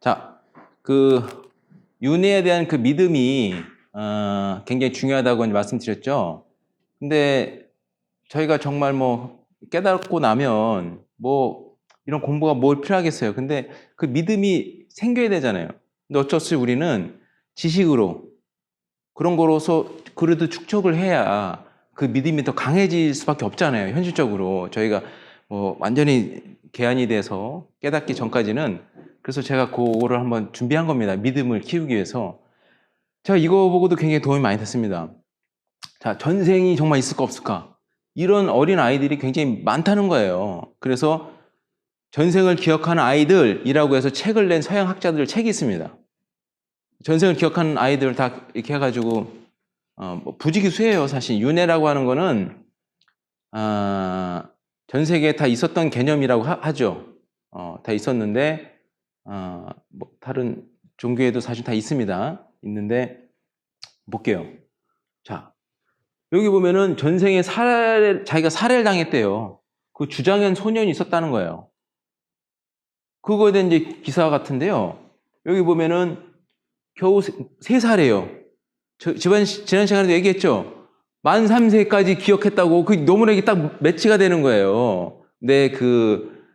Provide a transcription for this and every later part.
자, 그 윤회에 대한 그 믿음이 굉장히 중요하다고 이제 말씀드렸죠. 근데 저희가 정말 뭐 깨닫고 나면 뭐 이런 공부가 뭘 필요하겠어요. 근데 그 믿음이 생겨야 되잖아요. 근데 어쩔 수 없이 우리는 지식으로 그런 거로서 그래도 축적을 해야 그 믿음이 더 강해질 수밖에 없잖아요. 현실적으로 저희가 뭐 완전히 개안이 돼서 깨닫기 전까지는. 그래서 제가 그거를 한번 준비한 겁니다. 믿음을 키우기 위해서. 제가 이거 보고도 굉장히 도움이 많이 됐습니다. 자, 전생이 정말 있을까 없을까? 이런 어린 아이들이 굉장히 많다는 거예요. 그래서 전생을 기억하는 아이들이라고 해서 책을 낸 서양 학자들 책이 있습니다. 전생을 기억하는 아이들 다 이렇게 해가지고 뭐 부지기수예요. 사실 윤회라고 하는 거는 전 세계에 다 있었던 개념이라고 하죠. 다 있었는데 뭐 다른 종교에도 사실 다 있습니다. 있는데 볼게요. 자, 여기 보면은 전생에 자기가 살해를 당했대요. 그 주장현 소년이 있었다는 거예요. 그거에 대한 이제 기사 같은데요. 여기 보면은 겨우 3살이에요. 지난 시간에도 얘기했죠. 만 3세까지 기억했다고. 그 너무나 딱 매치가 되는 거예요. 네, 그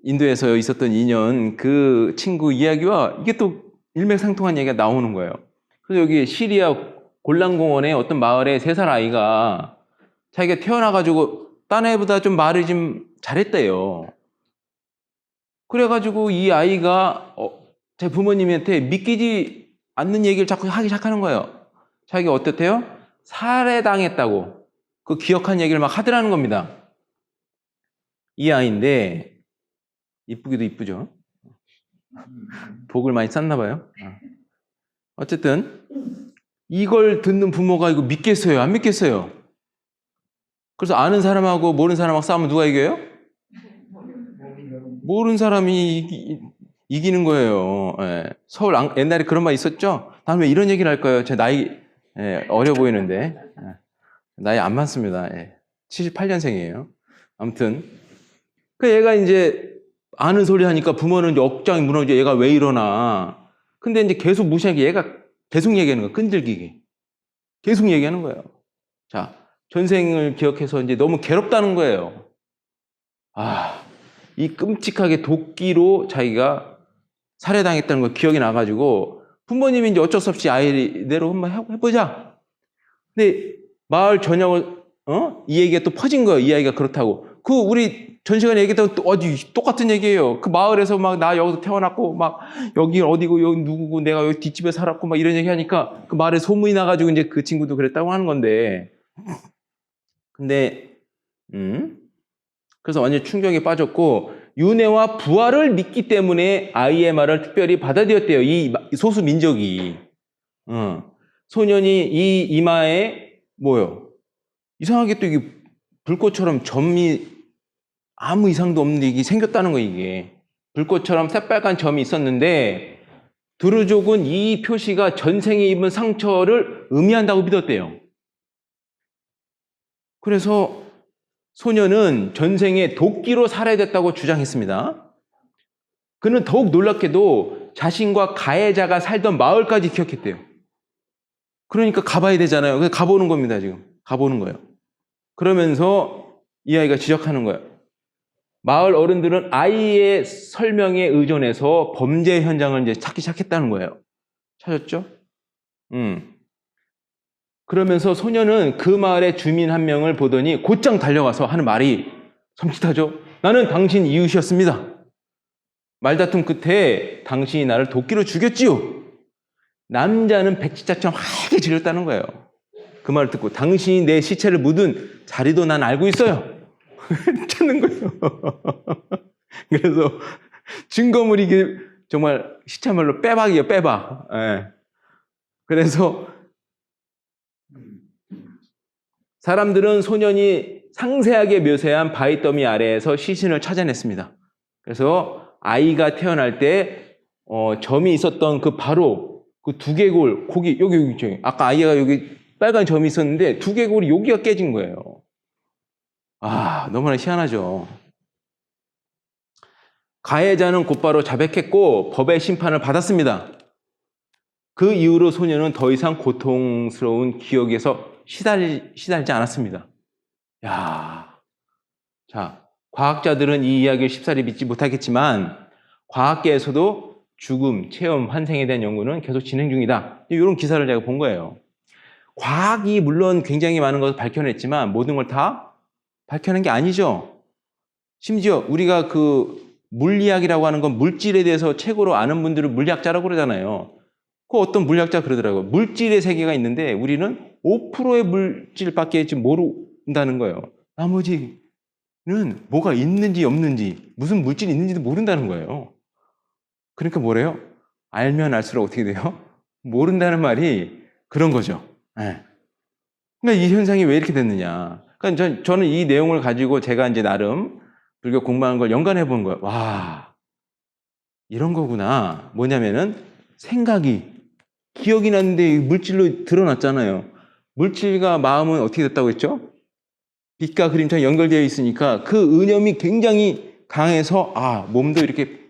인도에서 있었던 인연 그 친구 이야기와 이게 또 일맥상통한 얘기가 나오는 거예요. 그래서 여기 시리아 골란공원의 어떤 마을에 3살 아이가 자기가 태어나가지고 딴 애보다 좀 말을 좀 잘했대요. 그래가지고 이 아이가 제 부모님한테 믿기지 않는 얘기를 자꾸 하기 시작하는 거예요. 자기가 어땠대요? 살해당했다고 그 기억한 얘기를 막 하더라는 겁니다. 이 아이인데 이쁘기도 이쁘죠. 복을 많이 쌌나 봐요. 어쨌든 이걸 듣는 부모가 이거 믿겠어요? 안 믿겠어요? 그래서 아는 사람하고 모르는 사람하고 싸우면 누가 이겨요? 모르는 사람이 이기는 거예요. 예. 서울 옛날에 그런 말 있었죠? 나는 왜 이런 얘기를 할까요? 제 나이 어려 보이는데 나이 안 많습니다. 78년생이에요. 아무튼 그 얘가 이제 아는 소리 하니까 부모는 이제 억장이 무너져. 얘가 왜 이러나. 근데 이제 계속 무시하게 얘가 계속 얘기하는 거야. 끈질기게. 계속 얘기하는 거예요. 자, 전생을 기억해서 이제 너무 괴롭다는 거예요. 이 끔찍하게 도끼로 자기가 살해당했다는 거 기억이 나가지고 부모님이 이제 어쩔 수 없이 아이대로 한번 해보자. 근데 마을 전역을 이 얘기가 또 퍼진 거예요. 이 아이가 그렇다고. 그 우리 전 시간에 얘기했던 또 어디 똑같은 얘기예요. 그 마을에서 막 나 여기서 태어났고 막 여기 어디고 여기 누구고 내가 여기 뒷집에 살았고 막 이런 얘기 하니까 그 마을에 소문이 나가지고 이제 그 친구도 그랬다고 하는 건데. 근데 그래서 완전 충격에 빠졌고 윤회와 부활을 믿기 때문에 아이의 말을 특별히 받아들였대요. 이 소수 민족이. 소년이 이 이마에 뭐요? 이상하게 또 이게 불꽃처럼 점이 아무 이상도 없는데 이게 생겼다는 거예요. 이게 불꽃처럼 새빨간 점이 있었는데 두루족은 이 표시가 전생에 입은 상처를 의미한다고 믿었대요. 그래서 소년은 전생에 도끼로 살해됐다고 주장했습니다. 그는 더욱 놀랍게도 자신과 가해자가 살던 마을까지 기억했대요. 그러니까 가봐야 되잖아요. 그래서 가보는 겁니다. 지금 가보는 거예요. 그러면서 이 아이가 지적하는 거예요. 마을 어른들은 아이의 설명에 의존해서 범죄 현장을 이제 찾기 시작했다는 거예요. 찾았죠? 그러면서 소년은 그 마을의 주민 한 명을 보더니 곧장 달려가서 하는 말이 섬찟하죠. 나는 당신 이웃이었습니다. 말다툼 끝에 당신이 나를 도끼로 죽였지요. 남자는 백지자처럼 하얗게 질렸다는 거예요. 그 말을 듣고 당신이 내 시체를 묻은 자리도 난 알고 있어요. 찾는 거예요. 그래서 증거물이 정말 시체말로 빼박이에요. 빼박. 그래서 사람들은 소년이 상세하게 묘사한 바위 더미 아래에서 시신을 찾아냈습니다. 그래서 아이가 태어날 때 점이 있었던 그 바로 그 두개골 거기 여기 아까 아이가 여기 빨간 점이 있었는데 두개골이 여기가 깨진 거예요. 너무나 희한하죠. 가해자는 곧바로 자백했고 법의 심판을 받았습니다. 그 이후로 소녀는 더 이상 고통스러운 기억에서 시달리지 않았습니다. 야, 자, 과학자들은 이 이야기를 쉽사리 믿지 못하겠지만 과학계에서도 죽음, 체험, 환생에 대한 연구는 계속 진행 중이다. 이런 기사를 제가 본 거예요. 과학이 물론 굉장히 많은 것을 밝혀냈지만 모든 걸 다 밝혀낸 게 아니죠. 심지어 우리가 그 물리학이라고 하는 건 물질에 대해서 최고로 아는 분들은 물리학자라고 그러잖아요. 그 어떤 물리학자 그러더라고요. 물질의 세계가 있는데 우리는 5%의 물질밖에 지금 모른다는 거예요. 나머지는 뭐가 있는지 없는지, 무슨 물질이 있는지도 모른다는 거예요. 그러니까 뭐래요? 알면 알수록 어떻게 돼요? 모른다는 말이 그런 거죠. 네. 그러니까 이 현상이 왜 이렇게 됐느냐. 그러니까 저는 이 내용을 가지고 제가 이제 나름 불교 공부하는 걸 연관해 본 거예요. 와, 이런 거구나. 뭐냐면은 생각이, 기억이 났는데 물질로 드러났잖아요. 물질과 마음은 어떻게 됐다고 했죠? 빛과 그림처럼 연결되어 있으니까 그 의념이 굉장히 강해서 몸도 이렇게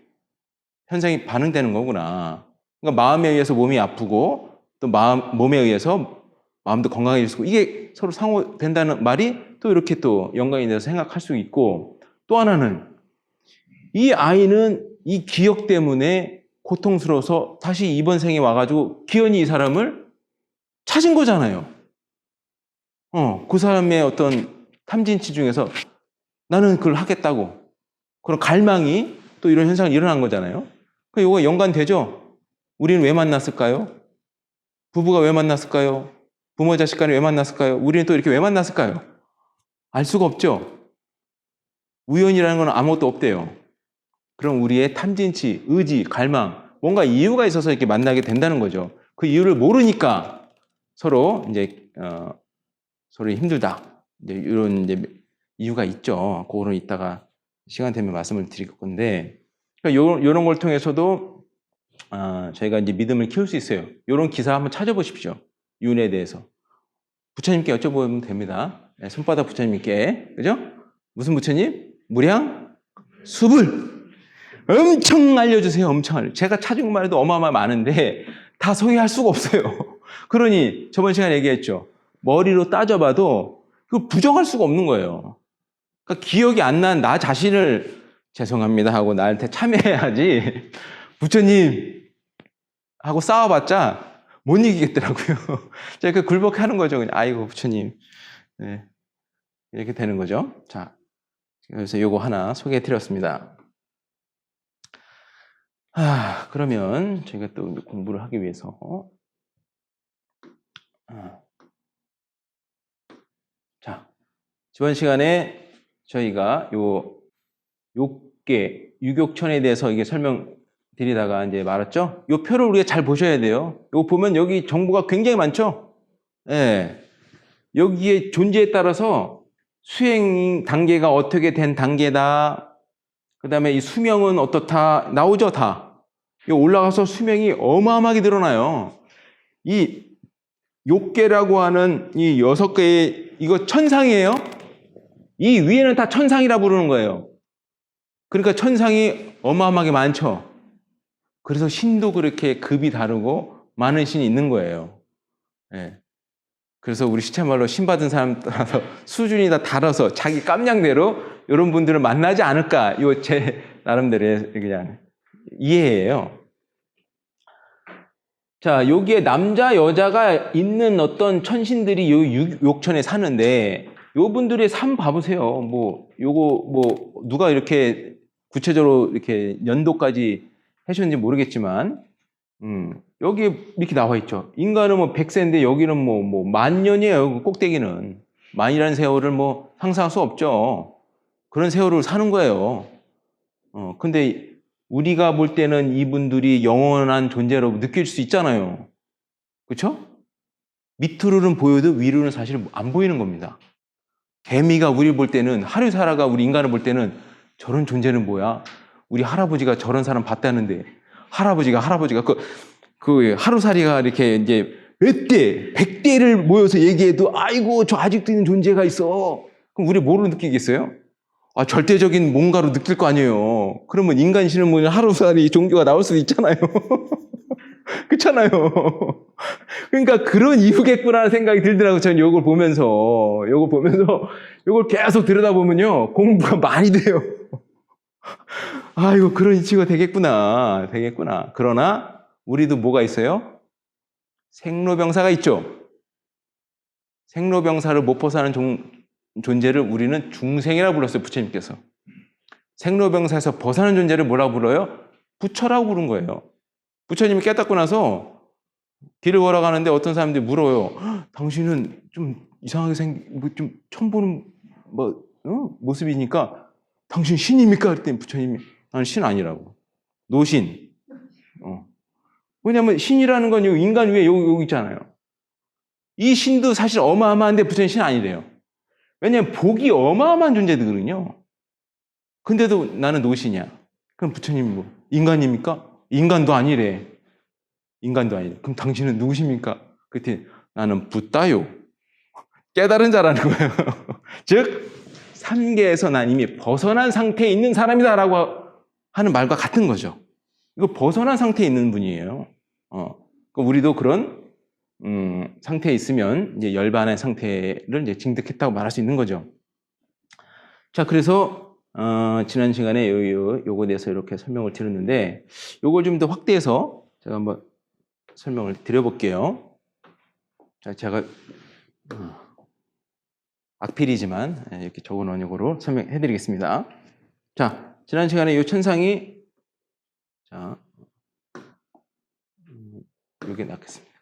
현상이 반응되는 거구나. 그러니까 마음에 의해서 몸이 아프고 또 몸에 의해서 마음도 건강해지고 이게 서로 상호된다는 말이 또 이렇게 또 연관이 돼서 생각할 수 있고, 또 하나는 이 아이는 이 기억 때문에 고통스러워서 다시 이번 생에 와가지고 기어이 이 사람을 찾은 거잖아요. 그 사람의 어떤 탐진치 중에서 나는 그걸 하겠다고 그런 갈망이 또 이런 현상이 일어난 거잖아요. 이거 연관되죠? 우리는 왜 만났을까요? 부부가 왜 만났을까요? 부모 자식 간에 왜 만났을까요? 우리는 또 이렇게 왜 만났을까요? 알 수가 없죠? 우연이라는 건 아무것도 없대요. 그럼 우리의 탐진치, 의지, 갈망, 뭔가 이유가 있어서 이렇게 만나게 된다는 거죠. 그 이유를 모르니까 서로 이제 서로 힘들다. 이제 이런 이제 이유가 있죠. 그거는 이따가 시간 되면 말씀을 드릴 건데, 그러니까 이런 걸 통해서도 저희가 이제 믿음을 키울 수 있어요. 이런 기사 한번 찾아보십시오. 윤회에 대해서. 부처님께 여쭤보면 됩니다. 네, 손바닥 부처님께. 그죠? 무슨 부처님? 무량 수불. 엄청 알려주세요. 엄청 알려주세요. 제가 찾은 것만 해도 어마어마 많은데 다 소개할 수가 없어요. 그러니 저번 시간에 얘기했죠. 머리로 따져봐도 그거 부정할 수가 없는 거예요. 그러니까 기억이 안 난 나 자신을 죄송합니다 하고 나한테 참여해야지 부처님 하고 싸워봤자 못 이기겠더라고요. 제가 그 굴복하는 거죠. 그냥 아이고 부처님. 네. 이렇게 되는 거죠. 자, 그래서 요거 하나 소개해 드렸습니다. 그러면 저희가 또 공부를 하기 위해서 자, 이번 시간에 저희가 요 욕계, 유격천에 대해서 이게 설명드리다가 이제 말았죠. 요 표를 우리가 잘 보셔야 돼요. 요거 보면 여기 정보가 굉장히 많죠. 예. 여기에 존재에 따라서 수행 단계가 어떻게 된 단계다. 그 다음에 이 수명은 어떻다. 나오죠, 다. 올라가서 수명이 어마어마하게 늘어나요. 이 욕계라고 하는 이 6개의, 이거 천상이에요. 이 위에는 다 천상이라 부르는 거예요. 그러니까 천상이 어마어마하게 많죠. 그래서 신도 그렇게 급이 다르고 많은 신이 있는 거예요. 네. 그래서 우리 시체말로 신 받은 사람 따라서 수준이 다 달라서 자기 깜냥대로 이런 분들을 만나지 않을까. 이거 제 나름대로의 그냥 이해예요. 자, 여기에 남자, 여자가 있는 어떤 천신들이 요 욕천에 사는데, 요 분들의 삶 봐보세요. 누가 이렇게 구체적으로 이렇게 연도까지 해주는지 모르겠지만, 여기 이렇게 나와 있죠. 인간은 100세인데 여기는 10,000년이에요. 꼭대기는. 만이라는 세월을 상상할 수 없죠. 그런 세월을 사는 거예요. 근데 우리가 볼 때는 이분들이 영원한 존재로 느낄 수 있잖아요. 그렇죠? 밑으로는 보여도 위로는 사실 안 보이는 겁니다. 개미가 우리 볼 때는, 하루살아가 우리 인간을 볼 때는 저런 존재는 뭐야? 우리 할아버지가 저런 사람 봤다는데, 할아버지가 그 하루살이가 이렇게 이제 몇 대, 100대를 모여서 얘기해도 아이고 저 아직도 있는 존재가 있어. 그럼 우리 뭐로 느끼겠어요? 절대적인 뭔가로 느낄 거 아니에요. 그러면 인간신은 뭐 하루살이 종교가 나올 수도 있잖아요. 그렇잖아요. 그러니까 그런 이유겠구나 생각이 들더라고요. 저는 요걸 계속 들여다보면요. 공부가 많이 돼요. 이거 그런 이치가 되겠구나. 그러나 우리도 뭐가 있어요? 생로병사가 있죠. 생로병사를 못 벗어나는 존재를 우리는 중생이라고 불렀어요. 부처님께서. 생로병사에서 벗어나는 존재를 뭐라고 불러요? 부처라고 부른 거예요. 부처님이 깨닫고 나서 길을 걸어가는데 어떤 사람들이 물어요. 당신은 좀 이상하게 좀 처음 보는 모습이니까 당신 신입니까? 그랬더니 부처님이 나는 신 아니라고. 노신. 왜냐하면 신이라는 건 인간 위에 여기 있잖아요. 이 신도 사실 어마어마한데 부처님 신 아니래요. 왜냐하면 복이 어마어마한 존재들거든요. 근데도 나는 노신이야. 그럼 부처님이 뭐 인간입니까? 인간도 아니래. 그럼 당신은 누구십니까? 그랬더니 나는 붓다요. 깨달은 자라는 거예요. 즉 삼계에서 난 이미 벗어난 상태에 있는 사람이다라고 하는 말과 같은 거죠. 이거 벗어난 상태에 있는 분이에요. 우리도 그런 상태에 있으면 이제 열반의 상태를 이제 징득했다고 말할 수 있는 거죠. 자, 그래서 지난 시간에 요거에 대해서 이렇게 설명을 드렸는데 요걸 좀 더 확대해서 제가 한번 설명을 드려볼게요. 자, 제가 악필이지만 이렇게 적은 언역으로 설명해드리겠습니다. 자, 지난 시간에 이 천상이 자 여기에 놨겠습니다.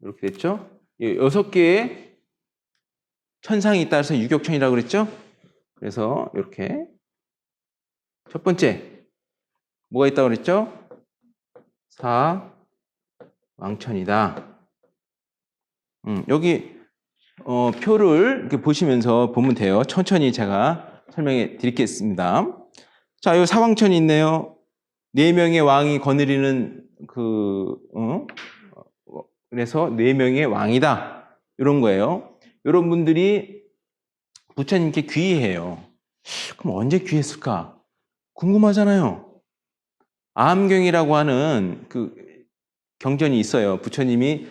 이렇게 됐죠? 6개의 천상이 있다 해서 유격천이라고 그랬죠? 그래서 이렇게 첫 번째 뭐가 있다고 그랬죠? 사왕천이다. 여기 표를 이렇게 보시면서 보면 돼요. 천천히 제가 설명해 드리겠습니다. 자, 이 사왕천이 있네요. 4명의 왕이 거느리는 그래서 4명의 왕이다. 이런 거예요. 이런 분들이 부처님께 귀의해요. 그럼 언제 귀했을까? 궁금하잖아요. 아함경이라고 하는 그 경전이 있어요. 부처님이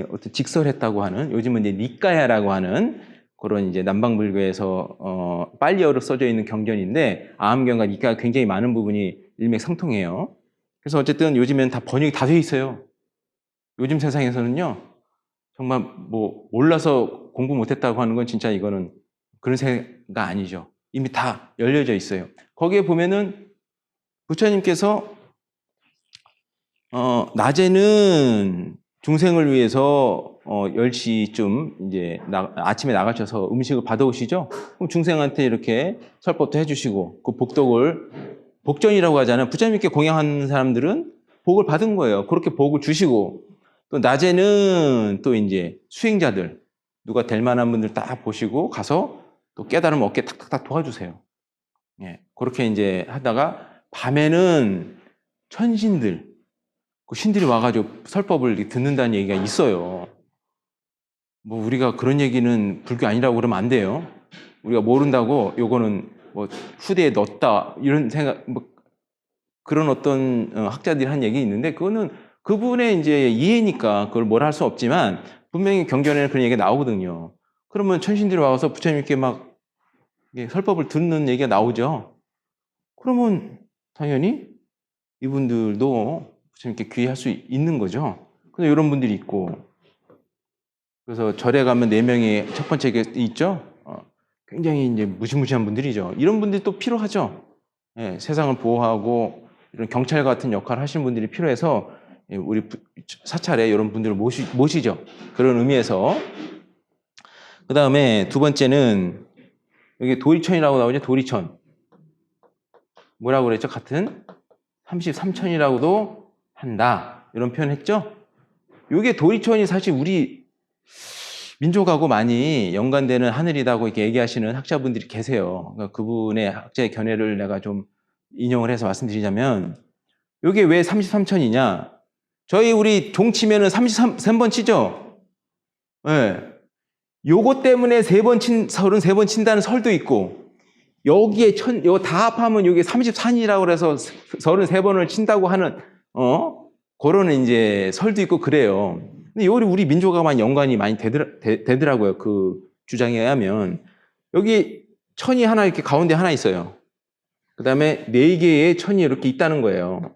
어떤 직설했다고 하는, 요즘은 이제 니까야라고 하는 그런 이제 남방불교에서 빨리어로 써져 있는 경전인데, 아함경과 니까가 굉장히 많은 부분이 일맥상통해요. 그래서 어쨌든 요즘엔 다 번역이 다 돼 있어요. 요즘 세상에서는요, 정말 뭐 몰라서 공부 못했다고 하는 건 진짜 이거는 그런 세가 아니죠. 이미 다 열려져 있어요. 거기에 보면은 부처님께서 낮에는 중생을 위해서 10시쯤 이제 아침에 나가셔서 음식을 받아오시죠. 그럼 중생한테 이렇게 설법도 해주시고 그 복전이라고 하잖아요. 부처님께 공양하는 사람들은 복을 받은 거예요. 그렇게 복을 주시고 또 낮에는 또 이제 수행자들 누가 될 만한 분들 딱 보시고 가서 또 깨달음 얻게 탁탁탁 도와주세요. 예, 그렇게 이제 하다가 밤에는 천신들, 그 신들이 와가지고 설법을 듣는다는 얘기가 있어요. 뭐 우리가 그런 얘기는 불교 아니라고 그러면 안 돼요. 우리가 모른다고 요거는 뭐 후대에 넣었다 이런 생각, 뭐 그런 어떤 학자들이 한 얘기 있는데 그거는 그분의 이제 이해니까 그걸 뭘 할 수 없지만 분명히 경전에는 그런 얘기가 나오거든요. 그러면 천신들이 와서 부처님께 막 설법을 듣는 얘기가 나오죠. 그러면 당연히 이분들도 부처님께 귀의할 수 있는 거죠. 근데 이런 분들이 있고, 그래서 절에 가면 4명이 첫 번째 있죠. 굉장히 이제 무시무시한 분들이죠. 이런 분들이 또 필요하죠. 예, 세상을 보호하고 이런 경찰 같은 역할을 하시는 분들이 필요해서 우리 사찰에 이런 분들을 모시죠. 그런 의미에서. 그 다음에 두 번째는 여기 도리천이라고 나오죠. 도리천. 뭐라고 그랬죠? 같은 33천이라고도 한다. 이런 표현 했죠? 이게 도리천이 사실 우리 민족하고 많이 연관되는 하늘이라고 이렇게 얘기하시는 학자분들이 계세요. 그러니까 그분의 학자의 견해를 내가 좀 인용을 해서 말씀드리자면, 이게 왜 33천이냐? 우리 종 치면은 33번 치죠? 예. 네. 요거 때문에 33번 친다는 설도 있고, 여기에 요 다 합하면 요게 34이라고 그래서 33번을 친다고 하는, 그런 이제 설도 있고 그래요. 근데 요리 우리 민족하고만 연관이 많이 되더라고요. 그 주장에 의하면. 여기 천이 하나 이렇게 가운데 하나 있어요. 그 다음에 4개의 천이 이렇게 있다는 거예요.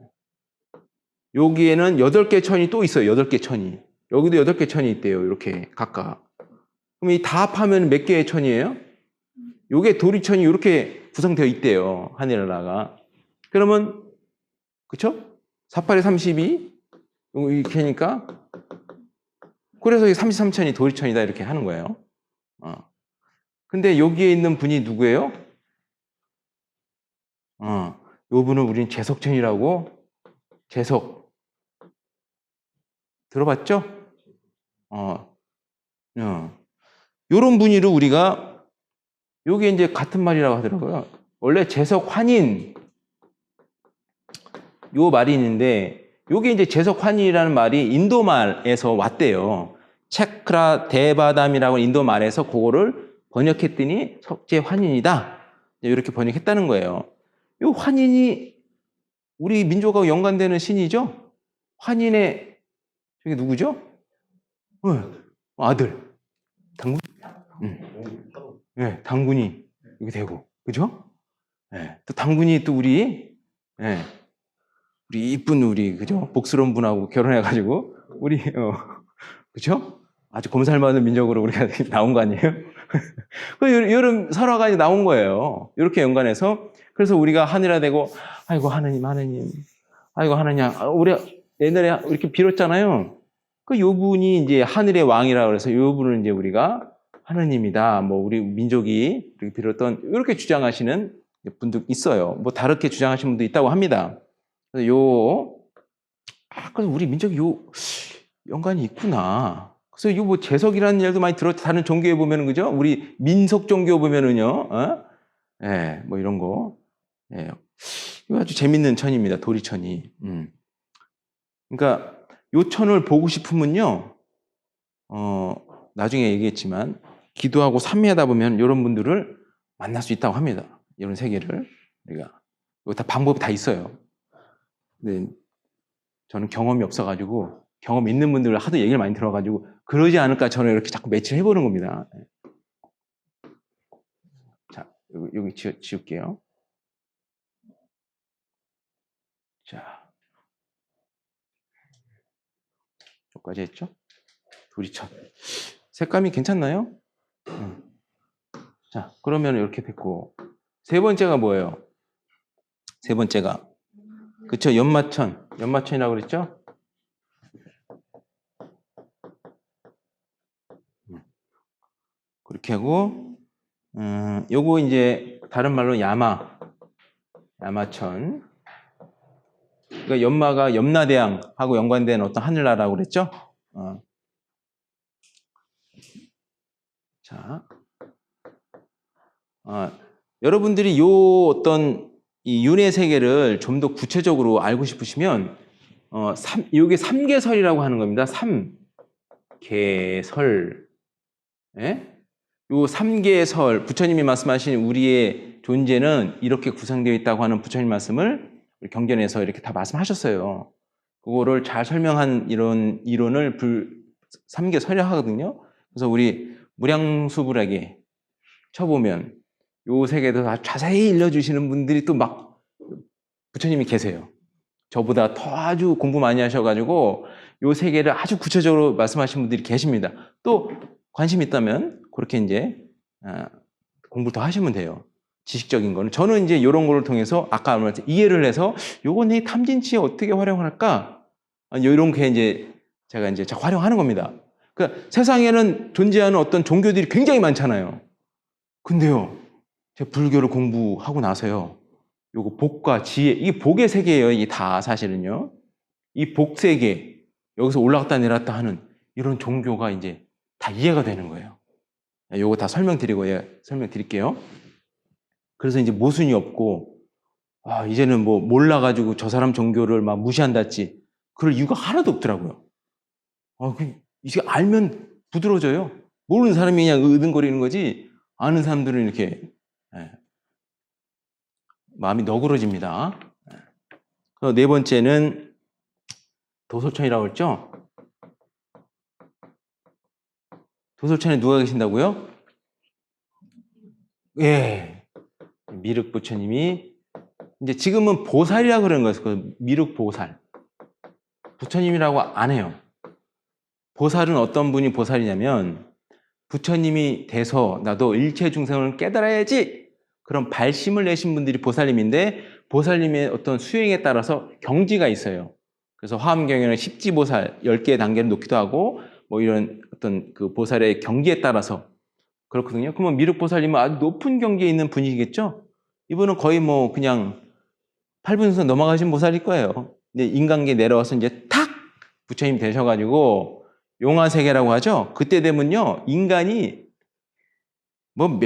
여기에는 8개 천이 또 있어요. 8개 천이. 여기도 8개 천이 있대요. 이렇게 각각. 그럼 이 다 합하면 몇 개의 천이에요? 요게 도리천이 이렇게 구성되어 있대요. 하늘나라가. 그러면, 그쵸? 48에 32, 이렇게 하니까, 그래서 이 33천이 도리천이다 이렇게 하는 거예요. 근데 여기에 있는 분이 누구예요? 요 분은 우리는 재석천이라고, 재석. 들어봤죠? 요런 분위로 우리가, 요게 이제 같은 말이라고 하더라고요. 원래 재석환인, 요 말이 있는데, 요게 이제 재석환인이라는 말이 인도 말에서 왔대요. 체크라 데바담이라고 인도 말에서 그거를 번역했더니 석재환인이다. 이렇게 번역했다는 거예요. 요 환인이 우리 민족하고 연관되는 신이죠? 환인의, 저게 누구죠? 아들. 당군? 네, 당군이 여기 되고, 그죠? 네, 또 당군이 또 우리 이쁜 우리, 그죠? 복스러운 분하고 결혼해가지고, 우리, 그죠? 아주 곰살맞은 민족으로 우리가 나온 거 아니에요? 이런 설화가 이제 나온 거예요. 이렇게 연관해서. 그래서 우리가 하늘아 되고, 아이고, 하느님, 아이고, 하느님, 우리 옛날에 이렇게 빌었잖아요. 요 분이 이제 하늘의 왕이라고 해서 요 분을 이제 우리가 하느님이다. 뭐, 우리 민족이 이렇게 빌었던, 이렇게 주장하시는 분도 있어요. 뭐, 다르게 주장하시는 분도 있다고 합니다. 그래서 그래서 우리 민족이 연관이 있구나. 그래서 뭐 재석이라는 얘기도 많이 들었죠. 다른 종교에 보면은, 그죠? 우리 민속 종교 보면은요, 뭐 이런 거. 이거 아주 재밌는 천입니다. 도리천이. 그러니까 요 천을 보고 싶으면요, 나중에 얘기했지만, 기도하고 삼위하다 보면 이런 분들을 만날 수 있다고 합니다. 이런 세계를. 우리가. 이거 다 방법이 다 있어요. 근데 저는 경험이 없어가지고, 경험 있는 분들 하도 얘기를 많이 들어가지고, 그러지 않을까 저는 이렇게 자꾸 매치를 해보는 겁니다. 자, 여기 지울게요. 자, 여기까지 했죠? 도리천. 색감이 괜찮나요? 자, 그러면 이렇게 됐고. 세 번째가 뭐예요? 세 번째가. 그쵸, 연마천이라고 그랬죠? 그렇게 하고, 요거 이제 다른 말로 야마천. 그러니까 연마가 염라대왕하고 연관된 어떤 하늘나라라고 그랬죠? 자, 여러분들이 어떤 이 윤회 세계를 좀 더 구체적으로 알고 싶으시면, 요게 삼계설이라고 하는 겁니다. 삼계설. 예? 요 삼계설, 부처님이 말씀하신 우리의 존재는 이렇게 구성되어 있다고 하는 부처님 말씀을 경전에서 이렇게 다 말씀하셨어요. 그거를 잘 설명한 이런 이론을 삼계설이라고 하거든요. 그래서 우리 무량수불에게 쳐보면 요 세계도 다 자세히 일러주시는 분들이 또 막 부처님이 계세요. 저보다 더 아주 공부 많이 하셔가지고 요 세계를 아주 구체적으로 말씀하신 분들이 계십니다. 또 관심 있다면 그렇게 이제 공부를 더 하시면 돼요. 지식적인 거는. 저는 이제 이런 거를 통해서 아까 말했듯이 이해를 해서 요건 이 탐진치에 어떻게 활용할까? 이런 게 이제 제가 이제 활용하는 겁니다. 그러니까 세상에는 존재하는 어떤 종교들이 굉장히 많잖아요. 근데요, 제가 불교를 공부하고 나서요, 요거 복과 지혜, 이게 복의 세계예요. 이게 다 사실은요. 이 복 세계, 여기서 올라갔다 내렸다 하는 이런 종교가 이제 다 이해가 되는 거예요. 요거 다 설명드릴게요. 그래서 이제 모순이 없고, 이제는 뭐 몰라가지고 저 사람 종교를 막 무시한다지, 그럴 이유가 하나도 없더라고요. 이제 알면 부드러워져요. 모르는 사람이 그냥 으등거리는 거지, 아는 사람들은 이렇게 마음이 너그러집니다. 네 번째는 도솔천이라고 했죠? 도솔천에 누가 계신다고요? 예. 미륵 부처님이, 이제 지금은 보살이라고 그러는 거예요. 그 미륵 보살. 부처님이라고 안 해요. 보살은 어떤 분이 보살이냐면, 부처님이 돼서 나도 일체 중생을 깨달아야지! 그런 발심을 내신 분들이 보살님인데, 보살님의 어떤 수행에 따라서 경지가 있어요. 그래서 화엄경에는 십지보살 10개의 단계를 놓기도 하고, 뭐 이런 어떤 그 보살의 경기에 따라서 그렇거든요. 그러면 미륵보살님은 아주 높은 경지에 있는 분이시겠죠? 이분은 거의 뭐 그냥 8분에서 넘어가신 보살일 거예요. 근데 인간계에 내려와서 이제 탁! 부처님 되셔가지고 용화세계라고 하죠? 그때 되면요, 인간이 뭐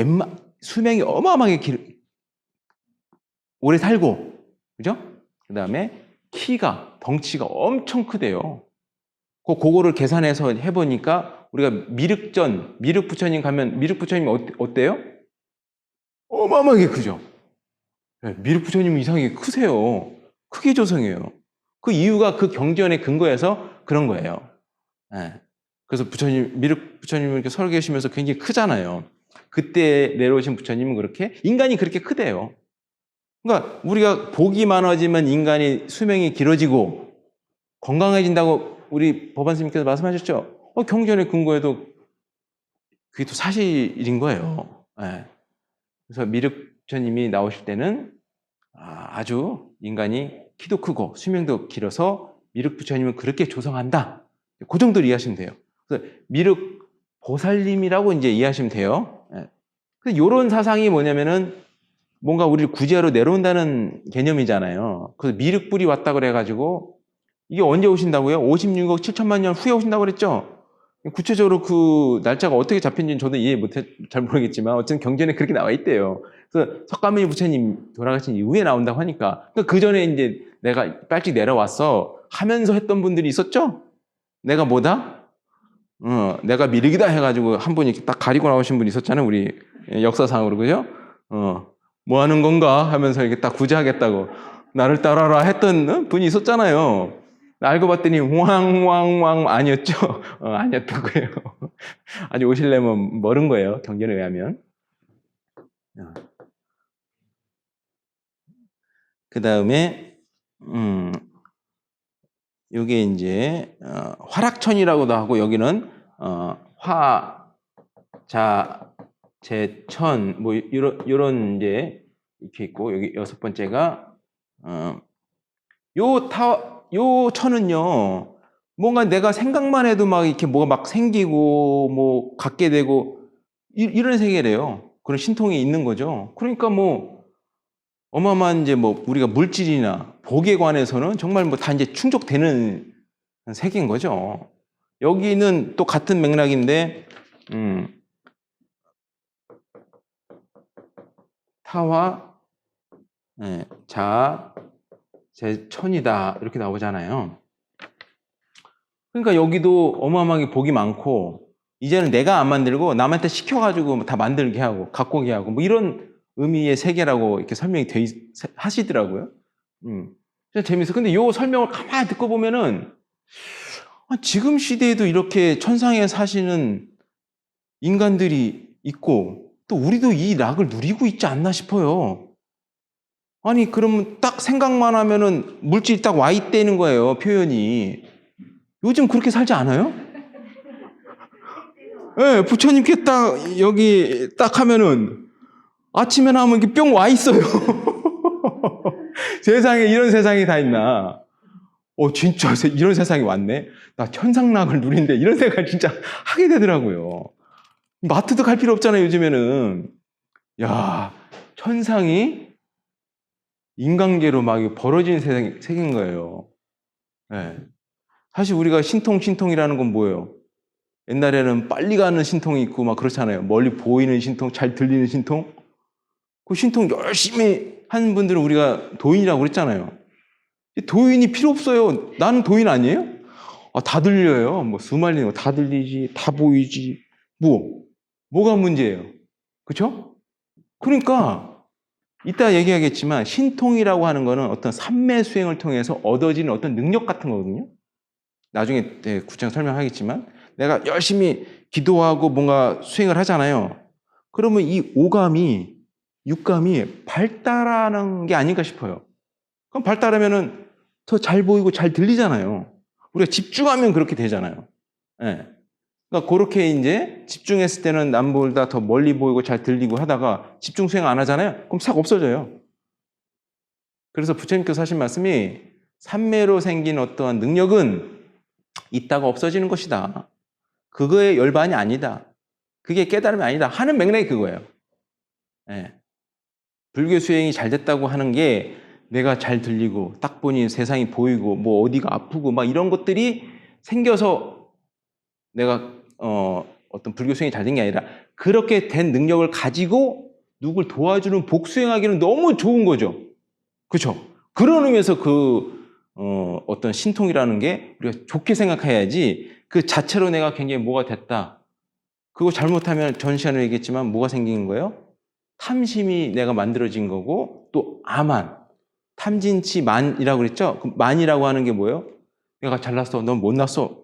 수명이 어마어마하게 오래 살고, 그죠? 그 다음에 키가, 덩치가 엄청 크대요. 그거를 계산해서 해보니까 우리가 미륵 부처님 가면 미륵 부처님이 어때요? 어마어마하게 크죠? 네, 미륵 부처님은 이상하게 크세요. 크게 조성해요. 그 이유가 그 경전의 근거에서 그런 거예요. 네. 그래서 미륵 부처님은 이렇게 서 계시면서 굉장히 크잖아요. 그때 내려오신 부처님은 그렇게, 인간이 그렇게 크대요. 그러니까 우리가 복이 많아지면 인간이 수명이 길어지고 건강해진다고 우리 법안스님께서 말씀하셨죠? 경전의 근거에도 그게 또 사실인 거예요. 네. 그래서 미륵부처님이 나오실 때는 아주 인간이 키도 크고 수명도 길어서 미륵부처님은 그렇게 조성한다. 그 정도로 이해하시면 돼요. 그래서 미륵 보살님이라고 이제 이해하시면 돼요. 이런 사상이 뭐냐면은 뭔가 우리를 구제하러 내려온다는 개념이잖아요. 그래서 미륵불이 왔다 그래가지고 이게 언제 오신다고요? 56억 7천만 년 후에 오신다고 그랬죠? 구체적으로 그 날짜가 어떻게 잡힌지는 저도 잘 모르겠지만 어쨌든 경전에 그렇게 나와 있대요. 그래서 석가모니 부처님 돌아가신 이후에 나온다고 하니까 그 전에 이제 내가 일찍 내려왔어 하면서 했던 분들이 있었죠? 내가 뭐다? 내가 미륵이다 해가지고 한 분이 딱 가리고 나오신 분이 있었잖아요. 우리 역사상으로, 그죠? 뭐 하는 건가 하면서 이렇게 딱 구제하겠다고 나를 따라라 했던 분이 있었잖아요. 알고 봤더니 왕왕왕 아니었죠? 아니었던 거예요. 아직 오시려면 멀은 거예요. 경전에 의하면. 그 다음에 요게 이제 화락천이라고도 하고, 여기는 화자재천 뭐 이런 이제 이렇게 있고, 여기 6번째가 요 천은요, 뭔가 내가 생각만 해도 막 이렇게 뭐가 막 생기고 뭐 갖게 되고 이런 세계래요. 그런 신통이 있는 거죠. 그러니까 뭐 어마어마한 이제 뭐 우리가 물질이나 복에 관해서는 정말 뭐 다 이제 충족되는 세계인 거죠. 여기는 또 같은 맥락인데 타와 자 제천이다 이렇게 나오잖아요. 그러니까 여기도 어마어마하게 복이 많고, 이제는 내가 안 만들고 남한테 시켜가지고 다 만들게 하고 갖고 오게 하고 뭐 이런 의미의 세계라고 이렇게 설명이 하시더라고요. 진짜 재밌어. 근데 요 설명을 가만히 듣고 보면은 지금 시대에도 이렇게 천상에 사시는 인간들이 있고 또 우리도 이 낙을 누리고 있지 않나 싶어요. 아니 그러면 딱 생각만 하면은 물질이 딱 와 있다는 거예요, 표현이. 요즘 그렇게 살지 않아요? 네, 부처님께 딱 여기 딱 하면은 아침에 나오면 이렇게 뿅 와 있어요. 세상에 이런 세상이 다 있나? 진짜 이런 세상이 왔네. 나 천상락을 누린데 이런 생각을 진짜 하게 되더라고요. 마트도 갈 필요 없잖아요, 요즘에는. 야, 천상이 인간계로 막 벌어지는 세계인 거예요. 네. 사실 우리가 신통이라는 건 뭐예요? 옛날에는 빨리 가는 신통이 있고 막 그렇잖아요. 멀리 보이는 신통, 잘 들리는 신통. 그 신통 열심히 하는 분들은 우리가 도인이라고 그랬잖아요. 도인이 필요 없어요. 나는 도인 아니에요? 다 들려요. 뭐 수말리는 거 다 들리지, 다 보이지, 뭐가 문제예요? 그쵸? 그러니까 이따 얘기하겠지만 신통이라고 하는 거는 어떤 삼매 수행을 통해서 얻어지는 어떤 능력 같은 거거든요. 나중에 구체적으로 설명하겠지만 내가 열심히 기도하고 뭔가 수행을 하잖아요. 그러면 이 오감이, 육감이 발달하는 게 아닌가 싶어요. 그럼 발달하면은 더 잘 보이고 잘 들리잖아요. 우리가 집중하면 그렇게 되잖아요. 네. 그러니까 그렇게 이제 집중했을 때는 남보다 더 멀리 보이고 잘 들리고 하다가 집중 수행 안 하잖아요. 그럼 싹 없어져요. 그래서 부처님께서 하신 말씀이 삼매로 생긴 어떠한 능력은 있다가 없어지는 것이다. 그거의 열반이 아니다. 그게 깨달음이 아니다. 하는 맥락이 그거예요. 네. 불교 수행이 잘 됐다고 하는 게 내가 잘 들리고 딱 보니 세상이 보이고 뭐 어디가 아프고 막 이런 것들이 생겨서 내가 어떤 불교 수행이 잘 된 게 아니라 그렇게 된 능력을 가지고 누굴 도와주는 복수행하기는 너무 좋은 거죠. 그렇죠? 그런 의미에서 어떤 신통이라는 게 우리가 좋게 생각해야지 그 자체로 내가 굉장히 뭐가 됐다. 그거 잘못하면 전 시간에 얘기했지만 뭐가 생긴 거예요? 탐심이 내가 만들어진 거고 또 아만, 탐진치 만이라고 그랬죠? 그 만이라고 하는 게 뭐예요? 내가 잘났어, 넌 못났어.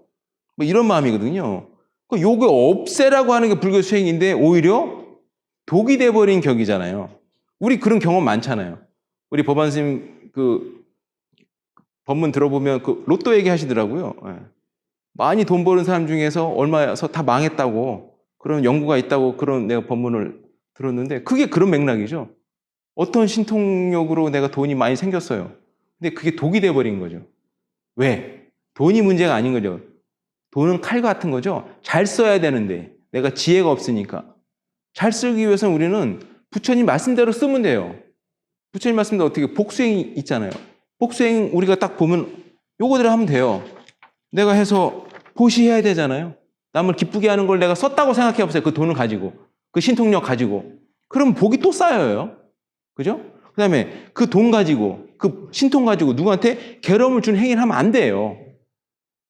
뭐 이런 마음이거든요. 요거 없애라고 하는 게 불교 수행인데 오히려 독이 돼버린 격이잖아요. 우리 그런 경험 많잖아요. 우리 법안 스님 법문 들어보면 로또 얘기 하시더라고요. 예. 많이 돈 버는 사람 중에서 얼마여서 다 망했다고 그런 연구가 있다고 그런 내가 법문을 들었는데 그게 그런 맥락이죠. 어떤 신통력으로 내가 돈이 많이 생겼어요. 근데 그게 독이 돼버린 거죠. 왜? 돈이 문제가 아닌 거죠. 돈은 칼 같은 거죠. 잘 써야 되는데 내가 지혜가 없으니까. 잘 쓰기 위해서는 우리는 부처님 말씀대로 쓰면 돼요. 부처님 말씀대로 어떻게 복수행이 있잖아요. 복수행 우리가 딱 보면 요거대로 하면 돼요. 내가 해서 보시해야 되잖아요. 남을 기쁘게 하는 걸 내가 썼다고 생각해 보세요. 그 돈을 가지고. 그 신통력 가지고. 그럼 복이 또 쌓여요. 그죠? 그 다음에 그 돈 가지고, 그 신통 가지고 누구한테 괴로움을 주는 행위를 하면 안 돼요.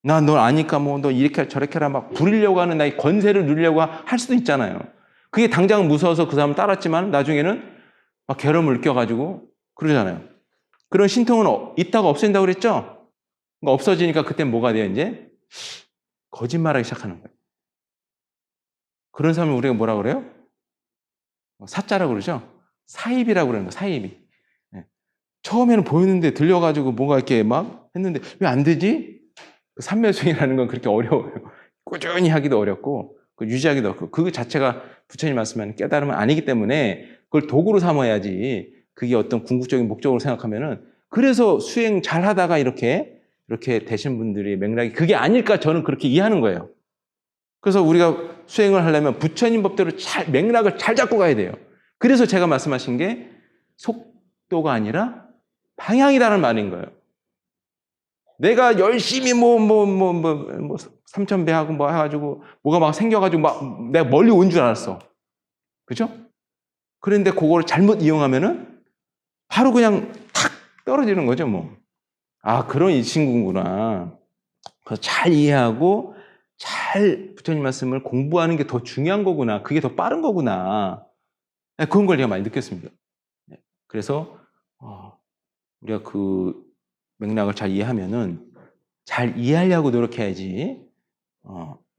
나 널 아니까 뭐 너 이렇게 저렇게 해라 막 부리려고 하는 나의 권세를 누리려고 할 수도 있잖아요. 그게 당장 무서워서 그 사람을 따랐지만 나중에는 막 괴로움을 느껴가지고 그러잖아요. 그런 신통은 있다가 없어진다고 그랬죠? 그러니까 없어지니까 그때 뭐가 돼요, 이제? 거짓말하기 시작하는 거예요. 그런 사람을 우리가 뭐라 그래요? 사자라고 그러죠? 사입이라고 그러는 거예요, 사입이. 네. 처음에는 보였는데 들려가지고 뭔가 이렇게 막 했는데 왜 안 되지? 삼매수행이라는 건 그렇게 어려워요. 꾸준히 하기도 어렵고 유지하기도 어렵고 그 자체가 부처님 말씀하는 깨달음은 아니기 때문에 그걸 도구로 삼아야지 그게 어떤 궁극적인 목적으로 생각하면은 그래서 수행 잘 하다가 이렇게 되신 분들이 맥락이 그게 아닐까 저는 그렇게 이해하는 거예요. 그래서 우리가 수행을 하려면 부처님 법대로 맥락을 잘 잡고 가야 돼요. 그래서 제가 말씀하신 게 속도가 아니라 방향이라는 말인 거예요. 내가 열심히 3,000배 하고 뭐 해가지고 뭐가 막 생겨가지고 막 내가 멀리 온 줄 알았어. 그죠? 그런데 그거를 잘못 이용하면은 바로 그냥 탁 떨어지는 거죠, 뭐. 아, 그런 이 친구구나. 그래서 잘 이해하고 잘 부처님 말씀을 공부하는 게 더 중요한 거구나. 그게 더 빠른 거구나. 그런 걸 제가 많이 느꼈습니다. 그래서 우리가 그 맥락을 잘 이해하면은 잘 이해하려고 노력해야지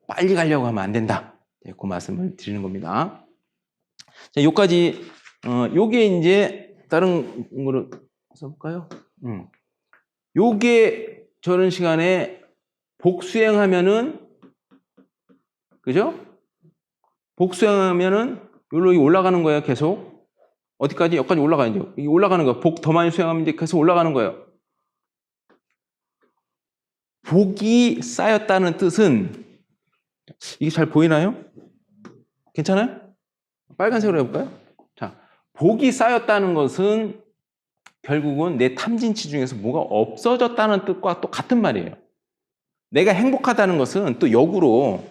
빨리 가려고 하면 안 된다. 그 말씀을 드리는 겁니다. 자, 요까지 요게 이제 다른 거로 써볼까요? 요게 저런 시간에 복수행하면은 그죠? 복수행하면은 여기로 올라가는 거예요. 계속 어디까지? 여기까지 올라가야죠. 이게 올라가는 거예요. 복 더 많이 수행하면 이제 계속 올라가는 거예요. 복이 쌓였다는 뜻은 이게 잘 보이나요? 괜찮아요? 빨간색으로 해볼까요? 자, 복이 쌓였다는 것은 결국은 내 탐진치 중에서 뭐가 없어졌다는 뜻과 또 같은 말이에요. 내가 행복하다는 것은 또 역으로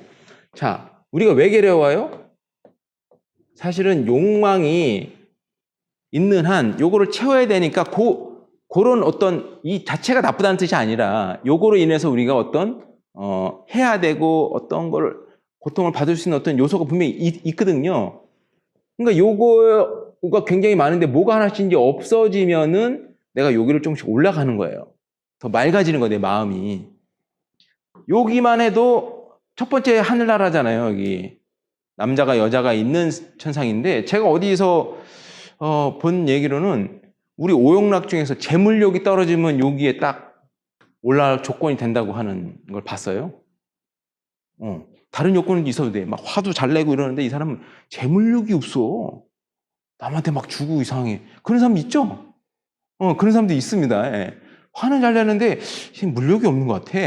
자, 우리가 왜 괴로워요? 사실은 욕망이 있는 한 요거를 채워야 되니까 그런 어떤 이 자체가 나쁘다는 뜻이 아니라 요거로 인해서 우리가 어떤 해야 되고 어떤 걸 고통을 받을 수 있는 어떤 요소가 분명히 있거든요. 그러니까 요거가 굉장히 많은데 뭐가 하나씩 이제 없어지면은 내가 여기를 조금씩 올라가는 거예요. 더 맑아지는 거예요, 내 마음이. 여기만 해도 첫 번째 하늘나라잖아요, 여기. 남자가 여자가 있는 천상인데, 제가 어디서 본 얘기로는 우리 오용락 중에서 재물력이 떨어지면 여기에 딱 올라갈 조건이 된다고 하는 걸 봤어요. 다른 요건은 있어도 돼. 막 화도 잘 내고 이러는데 이 사람은 재물력이 없어. 남한테 막 주고 이상해. 그런 사람 있죠? 그런 사람도 있습니다. 예. 화는 잘 내는데 물력이 없는 것 같아.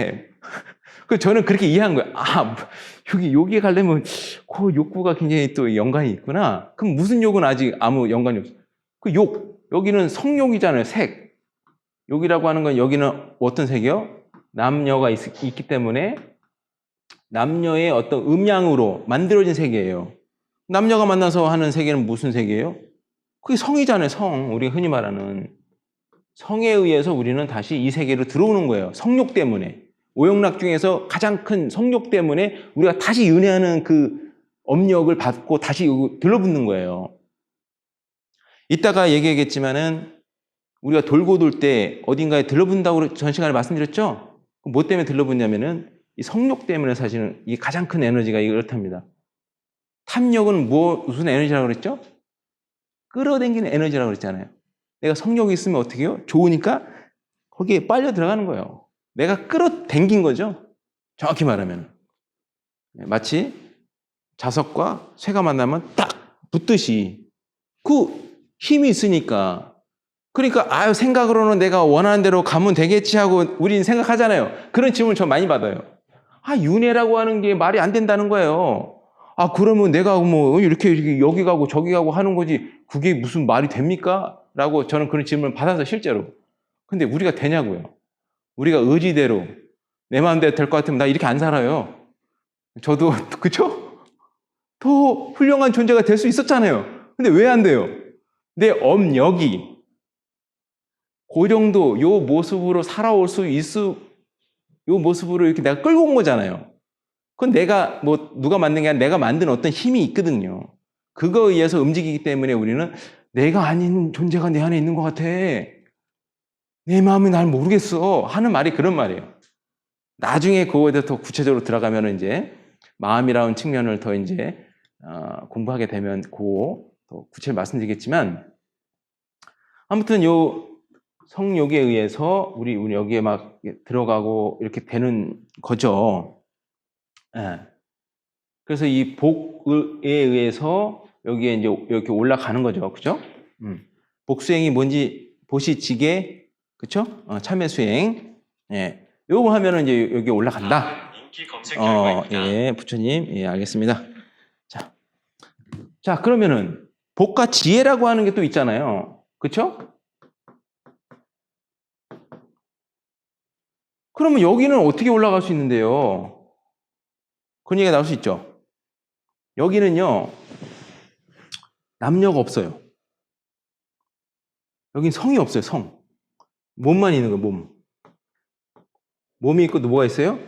그 저는 그렇게 이해한 거예요. 아, 여기에 가려면 그 욕구가 굉장히 또 연관이 있구나. 그럼 무슨 욕은 아직 아무 연관이 없어. 그 여기는 성욕이잖아요. 색. 욕이라고 하는 건 여기는 어떤 색이요? 남녀가 있기 때문에 남녀의 어떤 음양으로 만들어진 세계예요. 남녀가 만나서 하는 세계는 무슨 세계예요? 그게 성이잖아요. 성. 우리가 흔히 말하는 성에 의해서 우리는 다시 이 세계로 들어오는 거예요. 성욕 때문에. 오용락 중에서 가장 큰 성욕 때문에 우리가 다시 윤회하는 그 업력을 받고 다시 들러붙는 거예요. 이따가 얘기하겠지만은 우리가 돌고 돌 때 어딘가에 들러붙는다고 전 시간에 말씀드렸죠? 뭐 때문에 들러붙냐면은 이 성욕 때문에 사실은 이 가장 큰 에너지가 이렇답니다. 탐욕은 무슨 에너지라고 그랬죠? 끌어당기는 에너지라고 그랬잖아요. 내가 성욕이 있으면 어떻게 해요? 좋으니까 거기에 빨려 들어가는 거예요. 내가 끌어당긴 거죠. 정확히 말하면. 마치 자석과 쇠가 만나면 딱 붙듯이 그 힘이 있으니까. 그러니까 생각으로는 내가 원하는 대로 가면 되겠지 하고 우리는 생각하잖아요. 그런 질문을 저 많이 받아요. 윤회라고 하는 게 말이 안 된다는 거예요. 그러면 내가 뭐 이렇게 여기 가고 저기 가고 하는 거지 그게 무슨 말이 됩니까? 라고 저는 그런 질문을 받아서 실제로. 근데 우리가 되냐고요. 우리가 의지대로 내 마음대로 될 것 같으면 나 이렇게 안 살아요. 저도 그쵸? 더 훌륭한 존재가 될 수 있었잖아요. 근데 왜 안 돼요? 내 업력이 그 정도 요 모습으로 살아올 수 요 모습으로 이렇게 내가 끌고 온 거잖아요. 그건 내가 누가 만든 게 아니라 내가 만든 어떤 힘이 있거든요. 그거에 의해서 움직이기 때문에 우리는 내가 아닌 존재가 내 안에 있는 것 같아. 내 마음이 날 모르겠어. 하는 말이 그런 말이에요. 나중에 그거에 대해서 더 구체적으로 들어가면 이제 마음이라는 측면을 더 이제 공부하게 되면 더 구체적으로 말씀드리겠지만 아무튼 요 성욕에 의해서 우리 여기에 막 들어가고 이렇게 되는 거죠. 예. 그래서 이 복에 의해서 여기에 이제 이렇게 올라가는 거죠. 그죠? 복수행이 뭔지 보시지게, 그쵸? 참회수행. 예. 요거 하면은 이제 여기 올라간다. 인기 검색 결과입니다. 예, 부처님. 예, 알겠습니다. 자, 그러면은 복과 지혜라고 하는 게 또 있잖아요. 그쵸? 그러면 여기는 어떻게 올라갈 수 있는데요? 그런 얘기가 나올 수 있죠. 여기는요, 남녀가 없어요. 여긴 성이 없어요, 성. 몸만 있는 거예요, 몸. 몸이 있고 또 뭐가 있어요?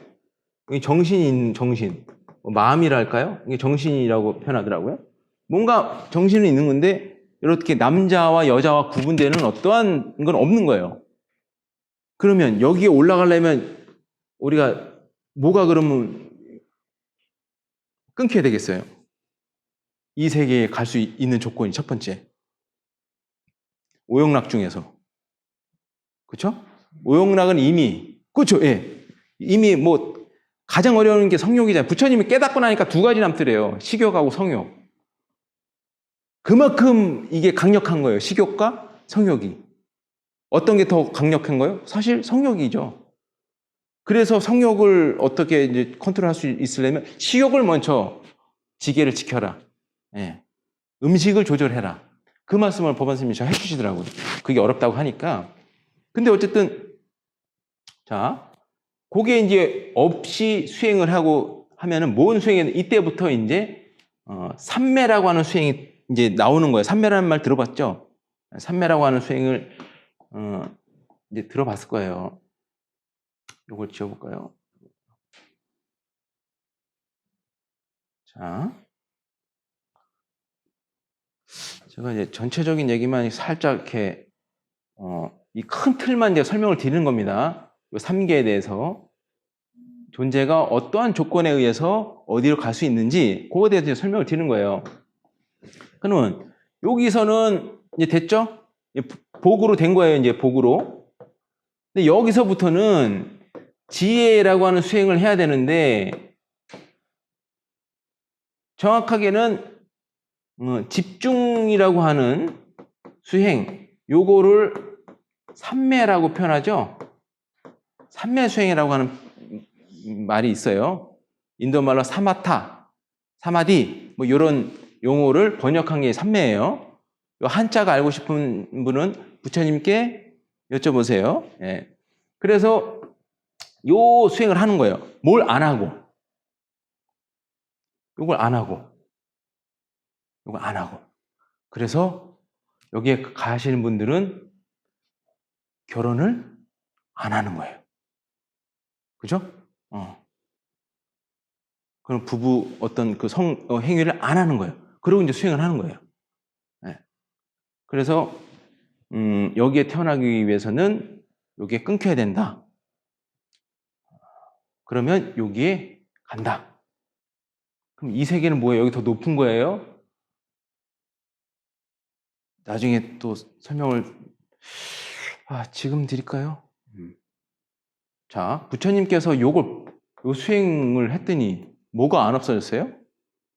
여기 정신이 있는 정신. 마음이랄까요? 이게 정신이라고 표현하더라고요. 뭔가 정신은 있는 건데, 이렇게 남자와 여자와 구분되는 어떠한 건 없는 거예요. 그러면 여기에 올라가려면 우리가 뭐가 그러면 끊겨야 되겠어요? 이 세계에 갈 수 있는 조건이 첫 번째. 오용락 중에서. 그렇죠? 오용락은 이미, 그렇죠? 예. 이미 가장 어려운 게 성욕이잖아요. 부처님이 깨닫고 나니까 두 가지 남더래요. 식욕하고 성욕. 그만큼 이게 강력한 거예요. 식욕과 성욕이. 어떤 게 더 강력한 거예요? 사실 성욕이죠. 그래서 성욕을 어떻게 이제 컨트롤할 수 있으려면 식욕을 먼저 지게를 지켜라. 예. 음식을 조절해라. 그 말씀을 법안 스님이 해주시더라고요. 그게 어렵다고 하니까. 근데 어쨌든 자, 그게 이제 없이 수행을 하고 하면은 뭔 수행이 이때부터 이제 삼매라고 하는 수행이 이제 나오는 거예요. 삼매라는 말 들어봤죠? 삼매라고 하는 수행을 이제 들어봤을 거예요. 이걸 지워볼까요? 자, 제가 이제 전체적인 얘기만 살짝 이렇게 이 큰 틀만 이제 설명을 드리는 겁니다. 이 3계에 대해서 존재가 어떠한 조건에 의해서 어디로 갈 수 있는지 그거에 대해서 이제 설명을 드리는 거예요. 그러면 여기서는 이제 됐죠? 복으로 된 거예요. 이제 복으로. 근데 여기서부터는 지혜라고 하는 수행을 해야 되는데 정확하게는 집중이라고 하는 수행, 요거를 삼매라고 표현하죠. 삼매 수행이라고 하는 말이 있어요. 인도말로 사마타, 사마디 뭐 이런 용어를 번역한 게 삼매예요. 요 한자가 알고 싶은 분은 부처님께 여쭤보세요. 예. 그래서 요 수행을 하는 거예요. 뭘 안 하고, 요걸 안 하고, 요걸 안 하고. 그래서 여기에 가시는 분들은 결혼을 안 하는 거예요. 그죠? 그럼 부부 어떤 그 행위를 안 하는 거예요. 그리고 이제 수행을 하는 거예요. 네. 그래서 여기에 태어나기 위해서는 여기에 끊겨야 된다. 그러면 여기에 간다. 그럼 이 세계는 뭐예요? 여기 더 높은 거예요? 나중에 또 설명을 지금 드릴까요? 자, 부처님께서 요 수행을 했더니 뭐가 안 없어졌어요?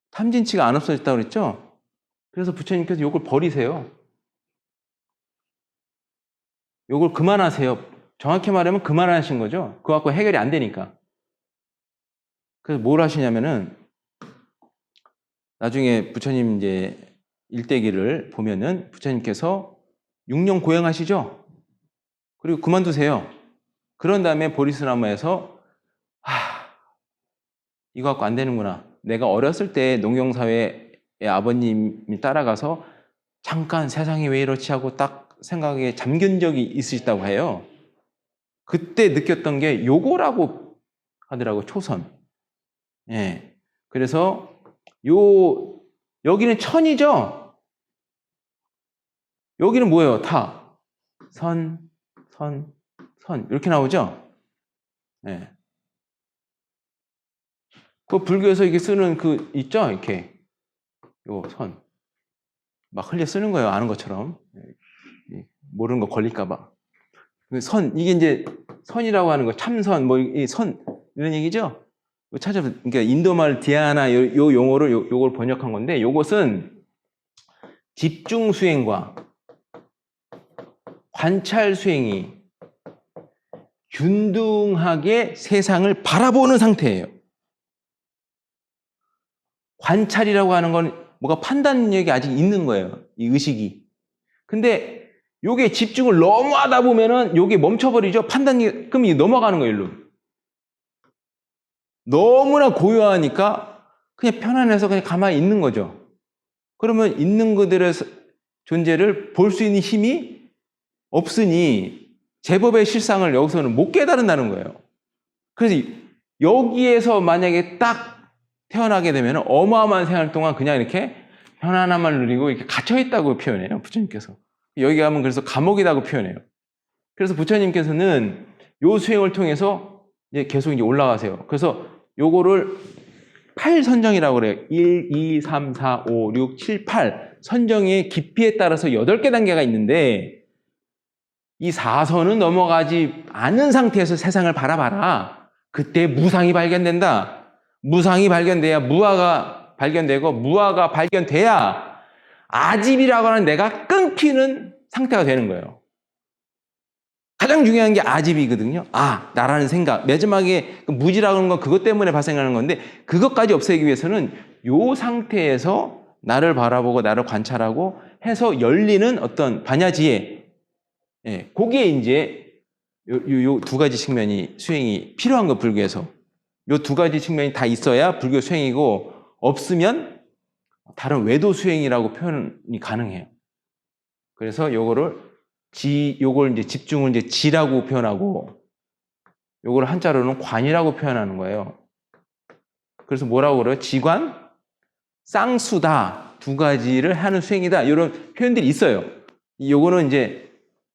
탐진치가 안 없어졌다고 그랬죠? 그래서 부처님께서 요걸 버리세요. 요걸 그만하세요. 정확히 말하면 그만하신 거죠. 그거 갖고 해결이 안 되니까. 그래서 뭘 하시냐면은 나중에 부처님 이제 일대기를 보면은 부처님께서 육령 고행하시죠? 그리고 그만두세요. 그런 다음에 보리스나무에서 이거 갖고 안 되는구나. 내가 어렸을 때 농경사회의 아버님이 따라가서 잠깐 세상이 왜 이렇지 하고 딱 생각에 잠긴 적이 있으시다고 해요. 그때 느꼈던 게 요거라고 하더라고요. 초선. 예. 그래서 여기는 천이죠? 여기는 뭐예요? 타. 선. 이렇게 나오죠? 예. 그 불교에서 이게 쓰는 그 있죠? 이렇게. 요 선. 막 흘려 쓰는 거예요. 아는 것처럼. 모르는 거 걸릴까봐. 이게 이제 선이라고 하는 거, 참선, 이 선, 이런 얘기죠? 그러니까 인도말 디아나 요 용어를 요걸 번역한 건데, 요것은 집중 수행과 관찰 수행이 균등하게 세상을 바라보는 상태예요. 관찰이라고 하는 건 뭐가 판단력이 아직 있는 거예요. 이 의식이. 근데 요게 집중을 너무 하다 보면은 요게 멈춰버리죠. 판단력이, 그럼 이게 넘어가는 거예요, 일로. 너무나 고요하니까 그냥 편안해서 그냥 가만히 있는 거죠. 그러면 있는 그들의 존재를 볼 수 있는 힘이 없으니 제법의 실상을 여기서는 못 깨달은다는 거예요. 그래서 여기에서 만약에 딱 태어나게 되면 어마어마한 생활 동안 그냥 이렇게 편안함을 누리고 이렇게 갇혀있다고 표현해요, 부처님께서. 여기 가면 그래서 감옥이라고 표현해요. 그래서 부처님께서는 요 수행을 통해서 이제 계속 이제 올라가세요. 그래서 요거를 8선정이라고 그래요. 1, 2, 3, 4, 5, 6, 7, 8. 선정의 깊이에 따라서 8개 단계가 있는데 이 4선은 넘어가지 않은 상태에서 세상을 바라봐라. 그때 무상이 발견된다. 무상이 발견돼야 무아가 발견되고 무아가 발견돼야 아집이라고 하는 내가 끊기는 상태가 되는 거예요. 가장 중요한 게 아집이거든요. 나라는 생각. 마지막에 무지라고 하는 건 그것 때문에 발생하는 건데 그것까지 없애기 위해서는 이 상태에서 나를 바라보고 나를 관찰하고 해서 열리는 어떤 반야지혜. 그게 이제 요 두 가지 측면이 수행이 필요한 거, 불교에서. 요 두 가지 측면이 다 있어야 불교 수행이고 없으면 다른 외도 수행이라고 표현이 가능해요. 그래서 요걸 이제 집중을 이제 지라고 표현하고 요걸 한자로는 관이라고 표현하는 거예요. 그래서 뭐라고 그래요? 지관, 쌍수다, 두 가지를 하는 수행이다, 이런 표현들이 있어요. 요거는 이제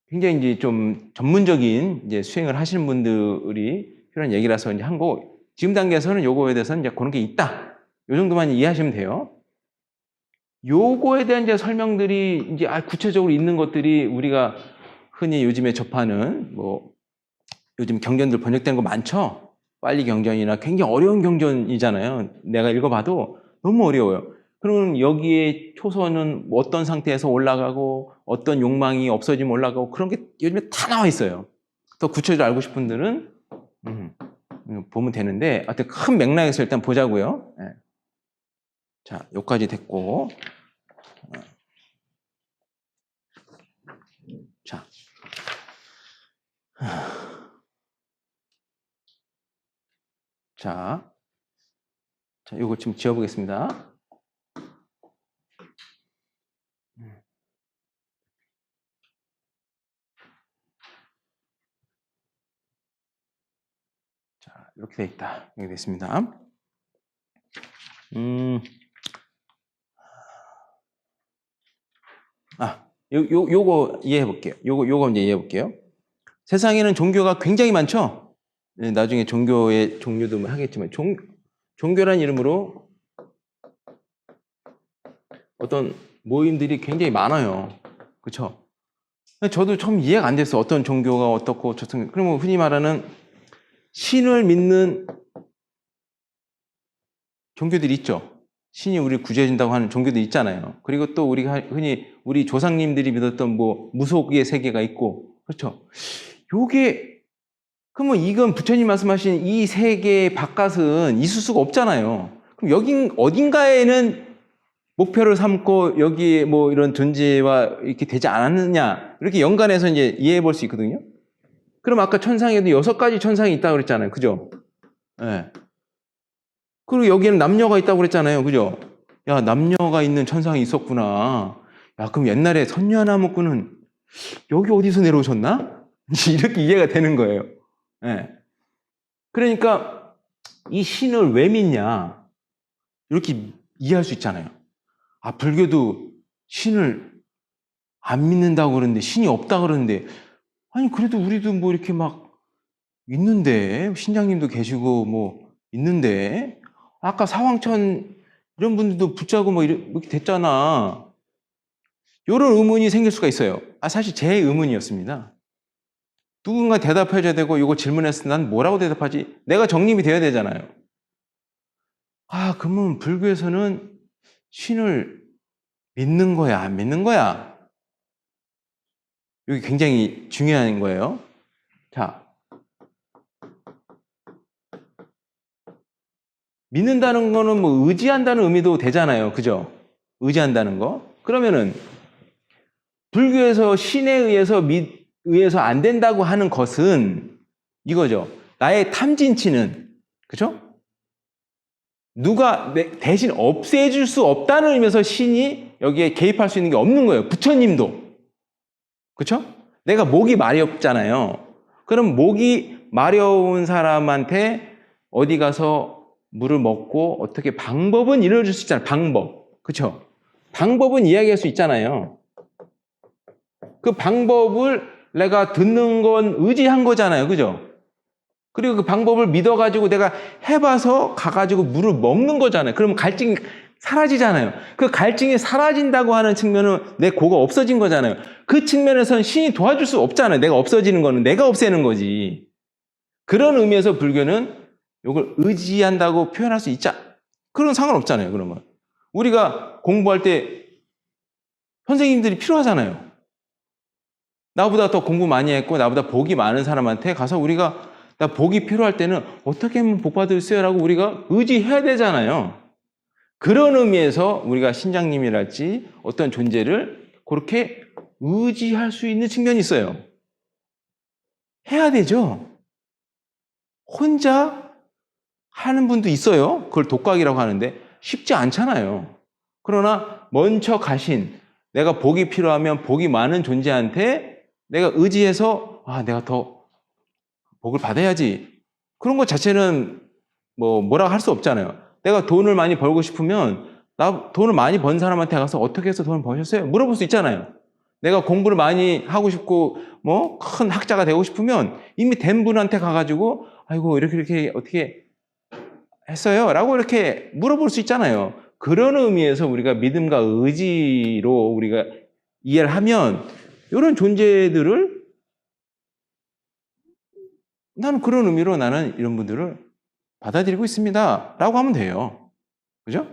굉장히 이제 좀 전문적인 이제 수행을 하시는 분들이 그런 얘기라서 이제 한 거고, 지금 단계에서는 요거에 대해서는 이제 그런 게 있다, 요 정도만 이해하시면 돼요. 요거에 대한 이제 설명들이 이제 구체적으로 있는 것들이 우리가 흔히 요즘에 접하는 뭐 요즘 경전들 번역되는 거 많죠? 빨리 경전이나 굉장히 어려운 경전이잖아요. 내가 읽어봐도 너무 어려워요. 그러면 여기에 초선은 어떤 상태에서 올라가고 어떤 욕망이 없어지면 올라가고 그런 게 요즘에 다 나와 있어요. 더 구체적으로 알고 싶은 분들은 보면 되는데, 하여튼 큰 맥락에서 일단 보자고요. 네. 자, 여기까지 됐고, 자, 자, 이거 좀 지워보겠습니다. 자, 이렇게 돼 있다. 이렇게 됐습니다. 요거 이해해 볼게요. 요거 이제 이해해 볼게요. 세상에는 종교가 굉장히 많죠? 네, 나중에 종교의 종류도 하겠지만, 종교란 이름으로 어떤 모임들이 굉장히 많아요. 그쵸? 저도 처음 이해가 안 됐어. 어떤 종교가 어떻고, 그러면 흔히 말하는 신을 믿는 종교들이 있죠. 신이 우리를 구제해준다고 하는 종교도 있잖아요. 그리고 또 우리가 흔히 우리 조상님들이 믿었던 뭐 무속의 세계가 있고, 그렇죠. 요게, 그러면 이건 부처님 말씀하신 이 세계 바깥은 있을 수가 없잖아요. 그럼 여긴 어딘가에는 목표를 삼고 여기에 뭐 이런 존재와 이렇게 되지 않았느냐, 이렇게 연관해서 이제 이해해 볼 수 있거든요. 그럼 아까 천상에도 6가지 천상이 있다고 그랬잖아요. 그죠? 예. 네. 그리고 여기에는 남녀가 있다고 그랬잖아요. 그죠? 야, 남녀가 있는 천상이 있었구나. 야, 그럼 옛날에 선녀나무꾼은 여기 어디서 내려오셨나? 이렇게 이해가 되는 거예요. 네. 그러니까 이 신을 왜 믿냐? 이렇게 이해할 수 있잖아요. 불교도 신을 안 믿는다고 그러는데, 신이 없다 그러는데, 아니, 그래도 우리도 뭐 이렇게 막 있는데, 신장님도 계시고 뭐 있는데, 아까 사황천 이런 분들도 붙자고 뭐 이렇게 됐잖아. 이런 의문이 생길 수가 있어요. 사실 제 의문이었습니다. 누군가 대답해줘야 되고, 이거 질문했을 때 난 뭐라고 대답하지? 내가 정립이 돼야 되잖아요. 그러면 불교에서는 신을 믿는 거야, 안 믿는 거야? 이게 굉장히 중요한 거예요. 자, 믿는다는 거는 뭐 의지한다는 의미도 되잖아요. 그죠? 의지한다는 거. 그러면은 불교에서 신에 의해서 안 된다고 하는 것은 이거죠. 나의 탐진치는, 그죠? 누가 대신 없애줄 수 없다는 의미에서 신이 여기에 개입할 수 있는 게 없는 거예요. 부처님도. 그쵸? 내가 목이 마렵잖아요. 그럼 목이 마려운 사람한테 어디 가서 물을 먹고 어떻게 방법은 이루어질 수 있잖아요. 방법. 그쵸? 방법은 이야기할 수 있잖아요. 그 방법을 내가 듣는 건 의지한 거잖아요. 그죠? 그리고 그 방법을 믿어가지고 내가 해봐서 가가지고 물을 먹는 거잖아요. 그러면 갈증이 사라지잖아요. 그 갈증이 사라진다고 하는 측면은 내 고가 없어진 거잖아요. 그 측면에서는 신이 도와줄 수 없잖아요. 내가 없어지는 거는 내가 없애는 거지. 그런 의미에서 불교는 이걸 의지한다고 표현할 수 있자. 그런 상관없잖아요. 그러면 우리가 공부할 때 선생님들이 필요하잖아요. 나보다 더 공부 많이 했고 나보다 복이 많은 사람한테 가서 우리가 나 복이 필요할 때는 어떻게 하면 복 받을 수 있어요라고 우리가 의지해야 되잖아요. 그런 의미에서 우리가 신장님이랄지 어떤 존재를 그렇게 의지할 수 있는 측면이 있어요. 해야 되죠. 혼자 하는 분도 있어요. 그걸 독각이라고 하는데 쉽지 않잖아요. 그러나 먼저 가신, 내가 복이 필요하면 복이 많은 존재한테 내가 의지해서 내가 더 복을 받아야지. 그런 것 자체는 뭐라고 할 수 없잖아요. 내가 돈을 많이 벌고 싶으면 돈을 많이 번 사람한테 가서 어떻게 해서 돈을 버셨어요? 물어볼 수 있잖아요. 내가 공부를 많이 하고 싶고 뭐 큰 학자가 되고 싶으면 이미 된 분한테 가가지고 아이고 이렇게 어떻게 했어요? 라고 이렇게 물어볼 수 있잖아요. 그런 의미에서 우리가 믿음과 의지로 우리가 이해를 하면 이런 존재들을 나는 그런 의미로 나는 이런 분들을 받아들이고 있습니다. 라고 하면 돼요. 그죠?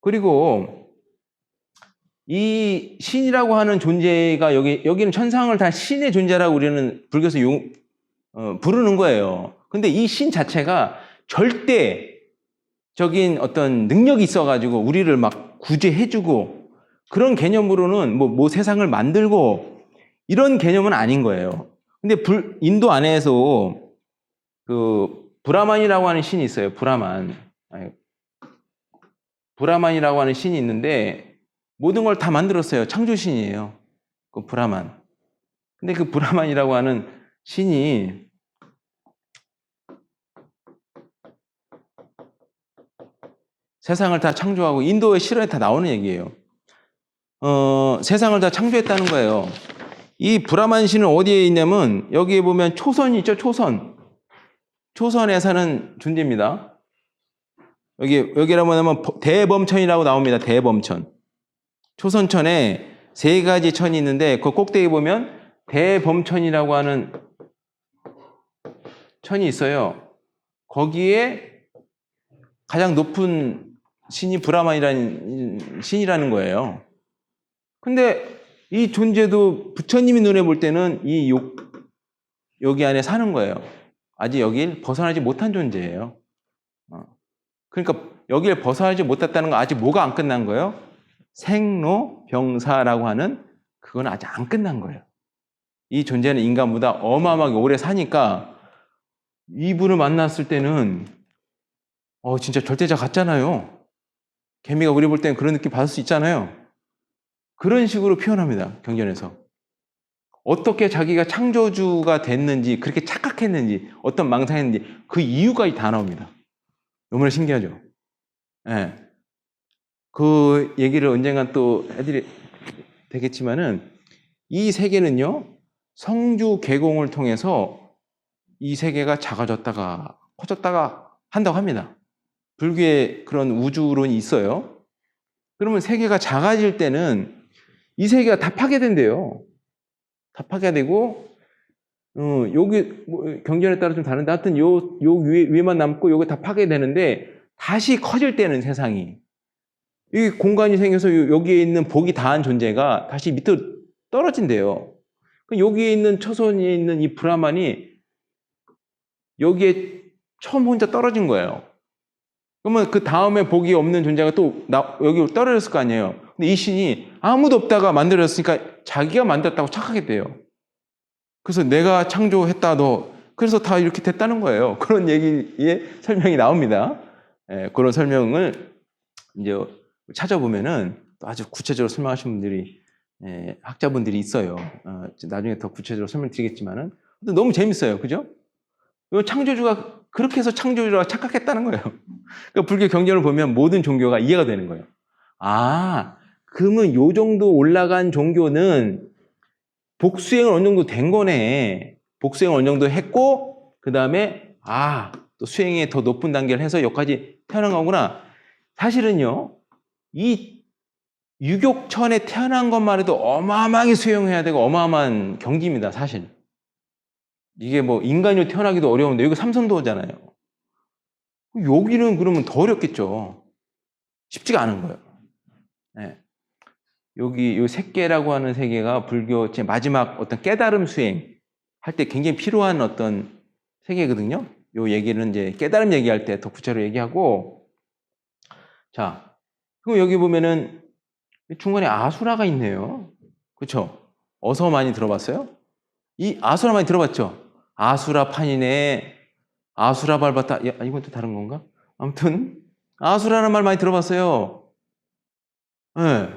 그리고 이 신이라고 하는 존재가 여기는 천상을 다 신의 존재라고 우리는 불교에서 부르는 거예요. 근데 이 신 자체가 절대적인 어떤 능력이 있어가지고 우리를 막 구제해주고 그런 개념으로는 뭐 세상을 만들고 이런 개념은 아닌 거예요. 근데 인도 안에서 그 브라만이라고 하는 신이 있어요. 브라만이라고 하는 신이 있는데 모든 걸 다 만들었어요. 창조신이에요. 그 브라만. 근데 그 브라만이라고 하는 신이 세상을 다 창조하고 인도의 실화에 다 나오는 얘기예요. 세상을 다 창조했다는 거예요. 이 브라만 신은 어디에 있냐면 여기에 보면 초선이 있죠. 초선에 사는 존재입니다. 여기라고 하면 대범천이라고 나옵니다. 대범천. 초선천에 3가지 천이 있는데 그 꼭대기 보면 대범천이라고 하는 천이 있어요. 거기에 가장 높은 신이 브라만이라는 신이라는 거예요. 근데 이 존재도 부처님이 눈에 볼 때는 여기 안에 사는 거예요. 아직 여길 벗어나지 못한 존재예요. 그러니까 여길 벗어나지 못했다는 건 아직 뭐가 안 끝난 거예요? 생로병사라고 하는 그건 아직 안 끝난 거예요. 이 존재는 인간보다 어마어마하게 오래 사니까 이분을 만났을 때는 진짜 절대자 같잖아요. 개미가 우리 볼 때는 그런 느낌 받을 수 있잖아요. 그런 식으로 표현합니다. 경전에서. 어떻게 자기가 창조주가 됐는지, 그렇게 착각했는지, 어떤 망상했는지 그 이유가 다 나옵니다. 너무나 신기하죠? 네. 그 얘기를 언젠간 또 해드리 되겠지만은 이 세계는요, 성주 개공을 통해서 이 세계가 작아졌다가 커졌다가 한다고 합니다. 불교에 그런 우주론이 있어요. 그러면 세계가 작아질 때는 이 세계가 다 파괴된대요. 다 파괴되고, 여기, 경전에 따라 좀 다른데, 하여튼 요 위에만 남고 요게 다 파괴되는데, 다시 커질 때는 세상이. 이 공간이 생겨서 여기에 있는 복이 다한 존재가 다시 밑으로 떨어진대요. 여기에 있는 초선에 있는 이 브라만이 여기에 처음 혼자 떨어진 거예요. 그러면 그 다음에 복이 없는 존재가 또 여기 떨어졌을 거 아니에요. 근데 이 신이 아무도 없다가 만들어졌으니까 자기가 만들었다고 착각했대요. 그래서 내가 창조했다 그래서 다 이렇게 됐다는 거예요. 그런 얘기의 설명이 나옵니다. 그런 설명을 이제 찾아보면은 아주 구체적으로 설명하신 분들이 학자분들이 있어요. 나중에 더 구체적으로 설명드리겠지만은 너무 재밌어요, 그죠? 창조주가 그렇게 해서 창조주라고 착각했다는 거예요. 그러니까 불교 경전을 보면 모든 종교가 이해가 되는 거예요. 그러면 요 정도 올라간 종교는 복수행을 어느 정도 된 거네. 복수행을 어느 정도 했고, 그 다음에, 또 수행에 더 높은 단계를 해서 여기까지 태어난 거구나. 사실은요, 이 유격천에 태어난 것만 해도 어마어마하게 수행해야 되고 어마어마한 경지입니다, 사실. 이게 뭐 인간으로 태어나기도 어려운데, 여기 삼선도잖아요. 여기는 그러면 더 어렵겠죠. 쉽지가 않은 거예요. 네. 여기 요 색계라고 하는 세계가 불교 제 마지막 어떤 깨달음 수행 할 때 굉장히 필요한 어떤 세계거든요. 요 얘기는 이제 깨달음 얘기할 때 더 구체적으로 얘기하고, 자, 그럼 여기 보면은 중간에 아수라가 있네요. 그렇죠? 어서 많이 들어봤어요? 이 아수라 많이 들어봤죠? 아수라 판이네, 아수라 밟았다. 이건 또 다른 건가? 아무튼 아수라는 말 많이 들어봤어요. 네.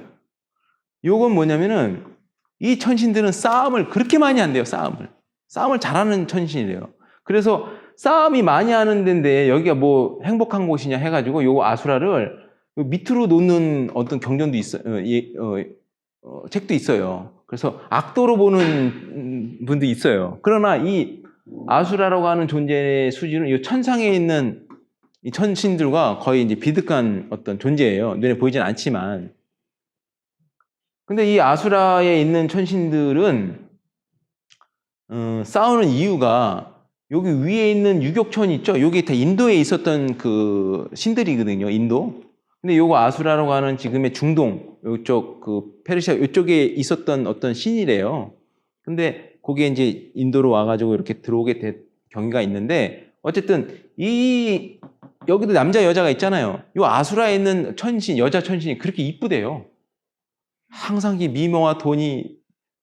요건 뭐냐면은 이 천신들은 싸움을 그렇게 많이 한대요. 싸움을 잘하는 천신이래요. 그래서 싸움이 많이 하는 데인데 여기가 뭐 행복한 곳이냐 해가지고 요 아수라를 밑으로 놓는 어떤 경전도 있어요. 책도 있어요. 그래서 악도로 보는 분도 있어요. 그러나 이 아수라라고 하는 존재의 수준은 이 천상에 있는 이 천신들과 거의 이제 비슷한 어떤 존재예요. 눈에 보이진 않지만. 근데 이 아수라에 있는 천신들은 싸우는 이유가 여기 위에 있는 유격천 있죠? 여기 다 인도에 있었던 그 신들이거든요. 인도. 근데 요거 아수라라고 하는 지금의 중동, 요쪽 그 페르시아 요쪽에 있었던 어떤 신이래요. 근데 거기에 이제 인도로 와가지고 이렇게 들어오게 된 경위가 있는데 어쨌든 이 여기도 남자 여자가 있잖아요. 요 아수라에 있는 천신, 여자 천신이 그렇게 이쁘대요. 항상 이 미모와 돈이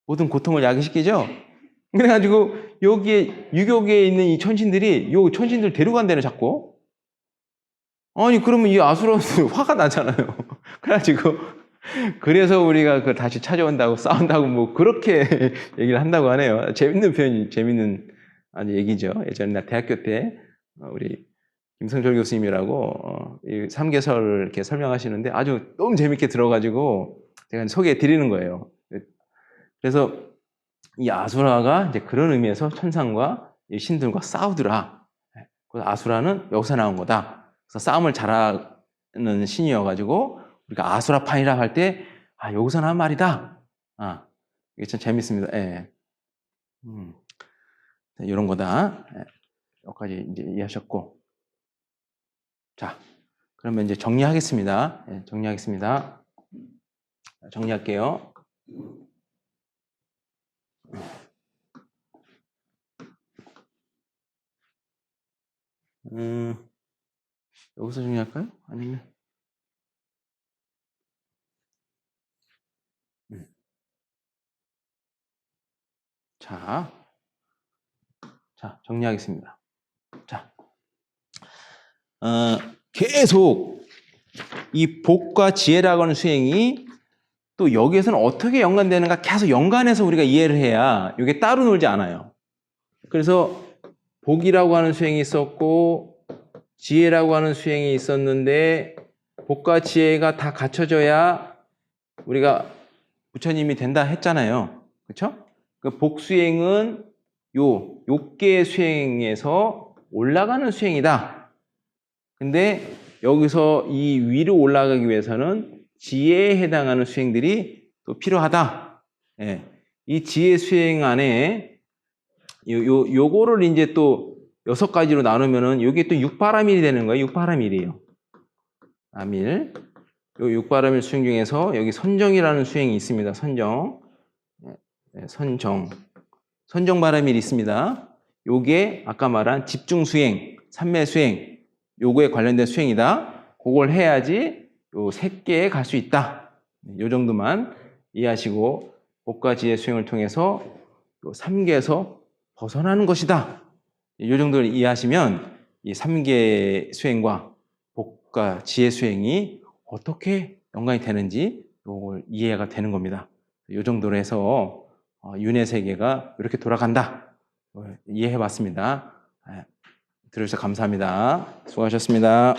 모든 고통을 야기시키죠. 그래가지고 여기에 유격에 있는 이 천신들이 요 천신들 데려간다네 자꾸. 아니 그러면 이 아수라도 화가 나잖아요. 그래가지고 그래서 우리가 그 다시 찾아온다고 싸운다고 뭐 그렇게 얘기를 한다고 하네요. 재밌는 표현이 재밌는 아주 얘기죠. 예전에 나 대학교 때 우리 김성철 교수님이라고 이 삼계설을 이렇게 설명하시는데 아주 너무 재밌게 들어가지고 제가 소개해 드리는 거예요. 그래서 이 아수라가 이제 그런 의미에서 천상과 이 신들과 싸우더라. 그래서 아수라는 여기서 나온 거다. 그래서 싸움을 잘하는 신이어가지고 우리가 아수라판이라 할 때 여기서 나온 말이다. 이게 참 재밌습니다. 예. 이런 거다. 예. 여기까지 이제 이해하셨고. 자, 그러면 이제 정리하겠습니다. 예, 정리하겠습니다. 정리할게요. 여기서 정리할까요? 아니면 자, 정리하겠습니다. 자, 계속 이 복과 지혜라고 하는 수행이 또 여기에서는 어떻게 연관되는가 계속 연관해서 우리가 이해를 해야 이게 따로 놀지 않아요. 그래서 복이라고 하는 수행이 있었고 지혜라고 하는 수행이 있었는데 복과 지혜가 다 갖춰져야 우리가 부처님이 된다 했잖아요. 그렇죠? 그 복수행은 요 욕계 수행에서 올라가는 수행이다. 근데 여기서 이 위로 올라가기 위해서는 지혜에 해당하는 수행들이 또 필요하다. 예. 이 지혜 수행 안에 요거를 이제 또 6가지로 나누면은 요게 또 육바라밀이 되는 거예요. 육바라밀이에요. 아밀. 요 육바라밀 수행 중에서 여기 선정이라는 수행이 있습니다. 선정. 선정. 선정바라밀이 있습니다. 요게 아까 말한 집중수행, 삼매수행, 요거에 관련된 수행이다. 그걸 해야지 요 3개에 갈 수 있다. 요 정도만 이해하시고 복과 지혜 수행을 통해서 요 3개에서 벗어나는 것이다. 요 정도를 이해하시면 이 3개 수행과 복과 지혜 수행이 어떻게 연관이 되는지 요걸 이해가 되는 겁니다. 요 정도로 해서 윤회 세계가 이렇게 돌아간다. 이해해 봤습니다. 들어주셔서 감사합니다. 수고하셨습니다.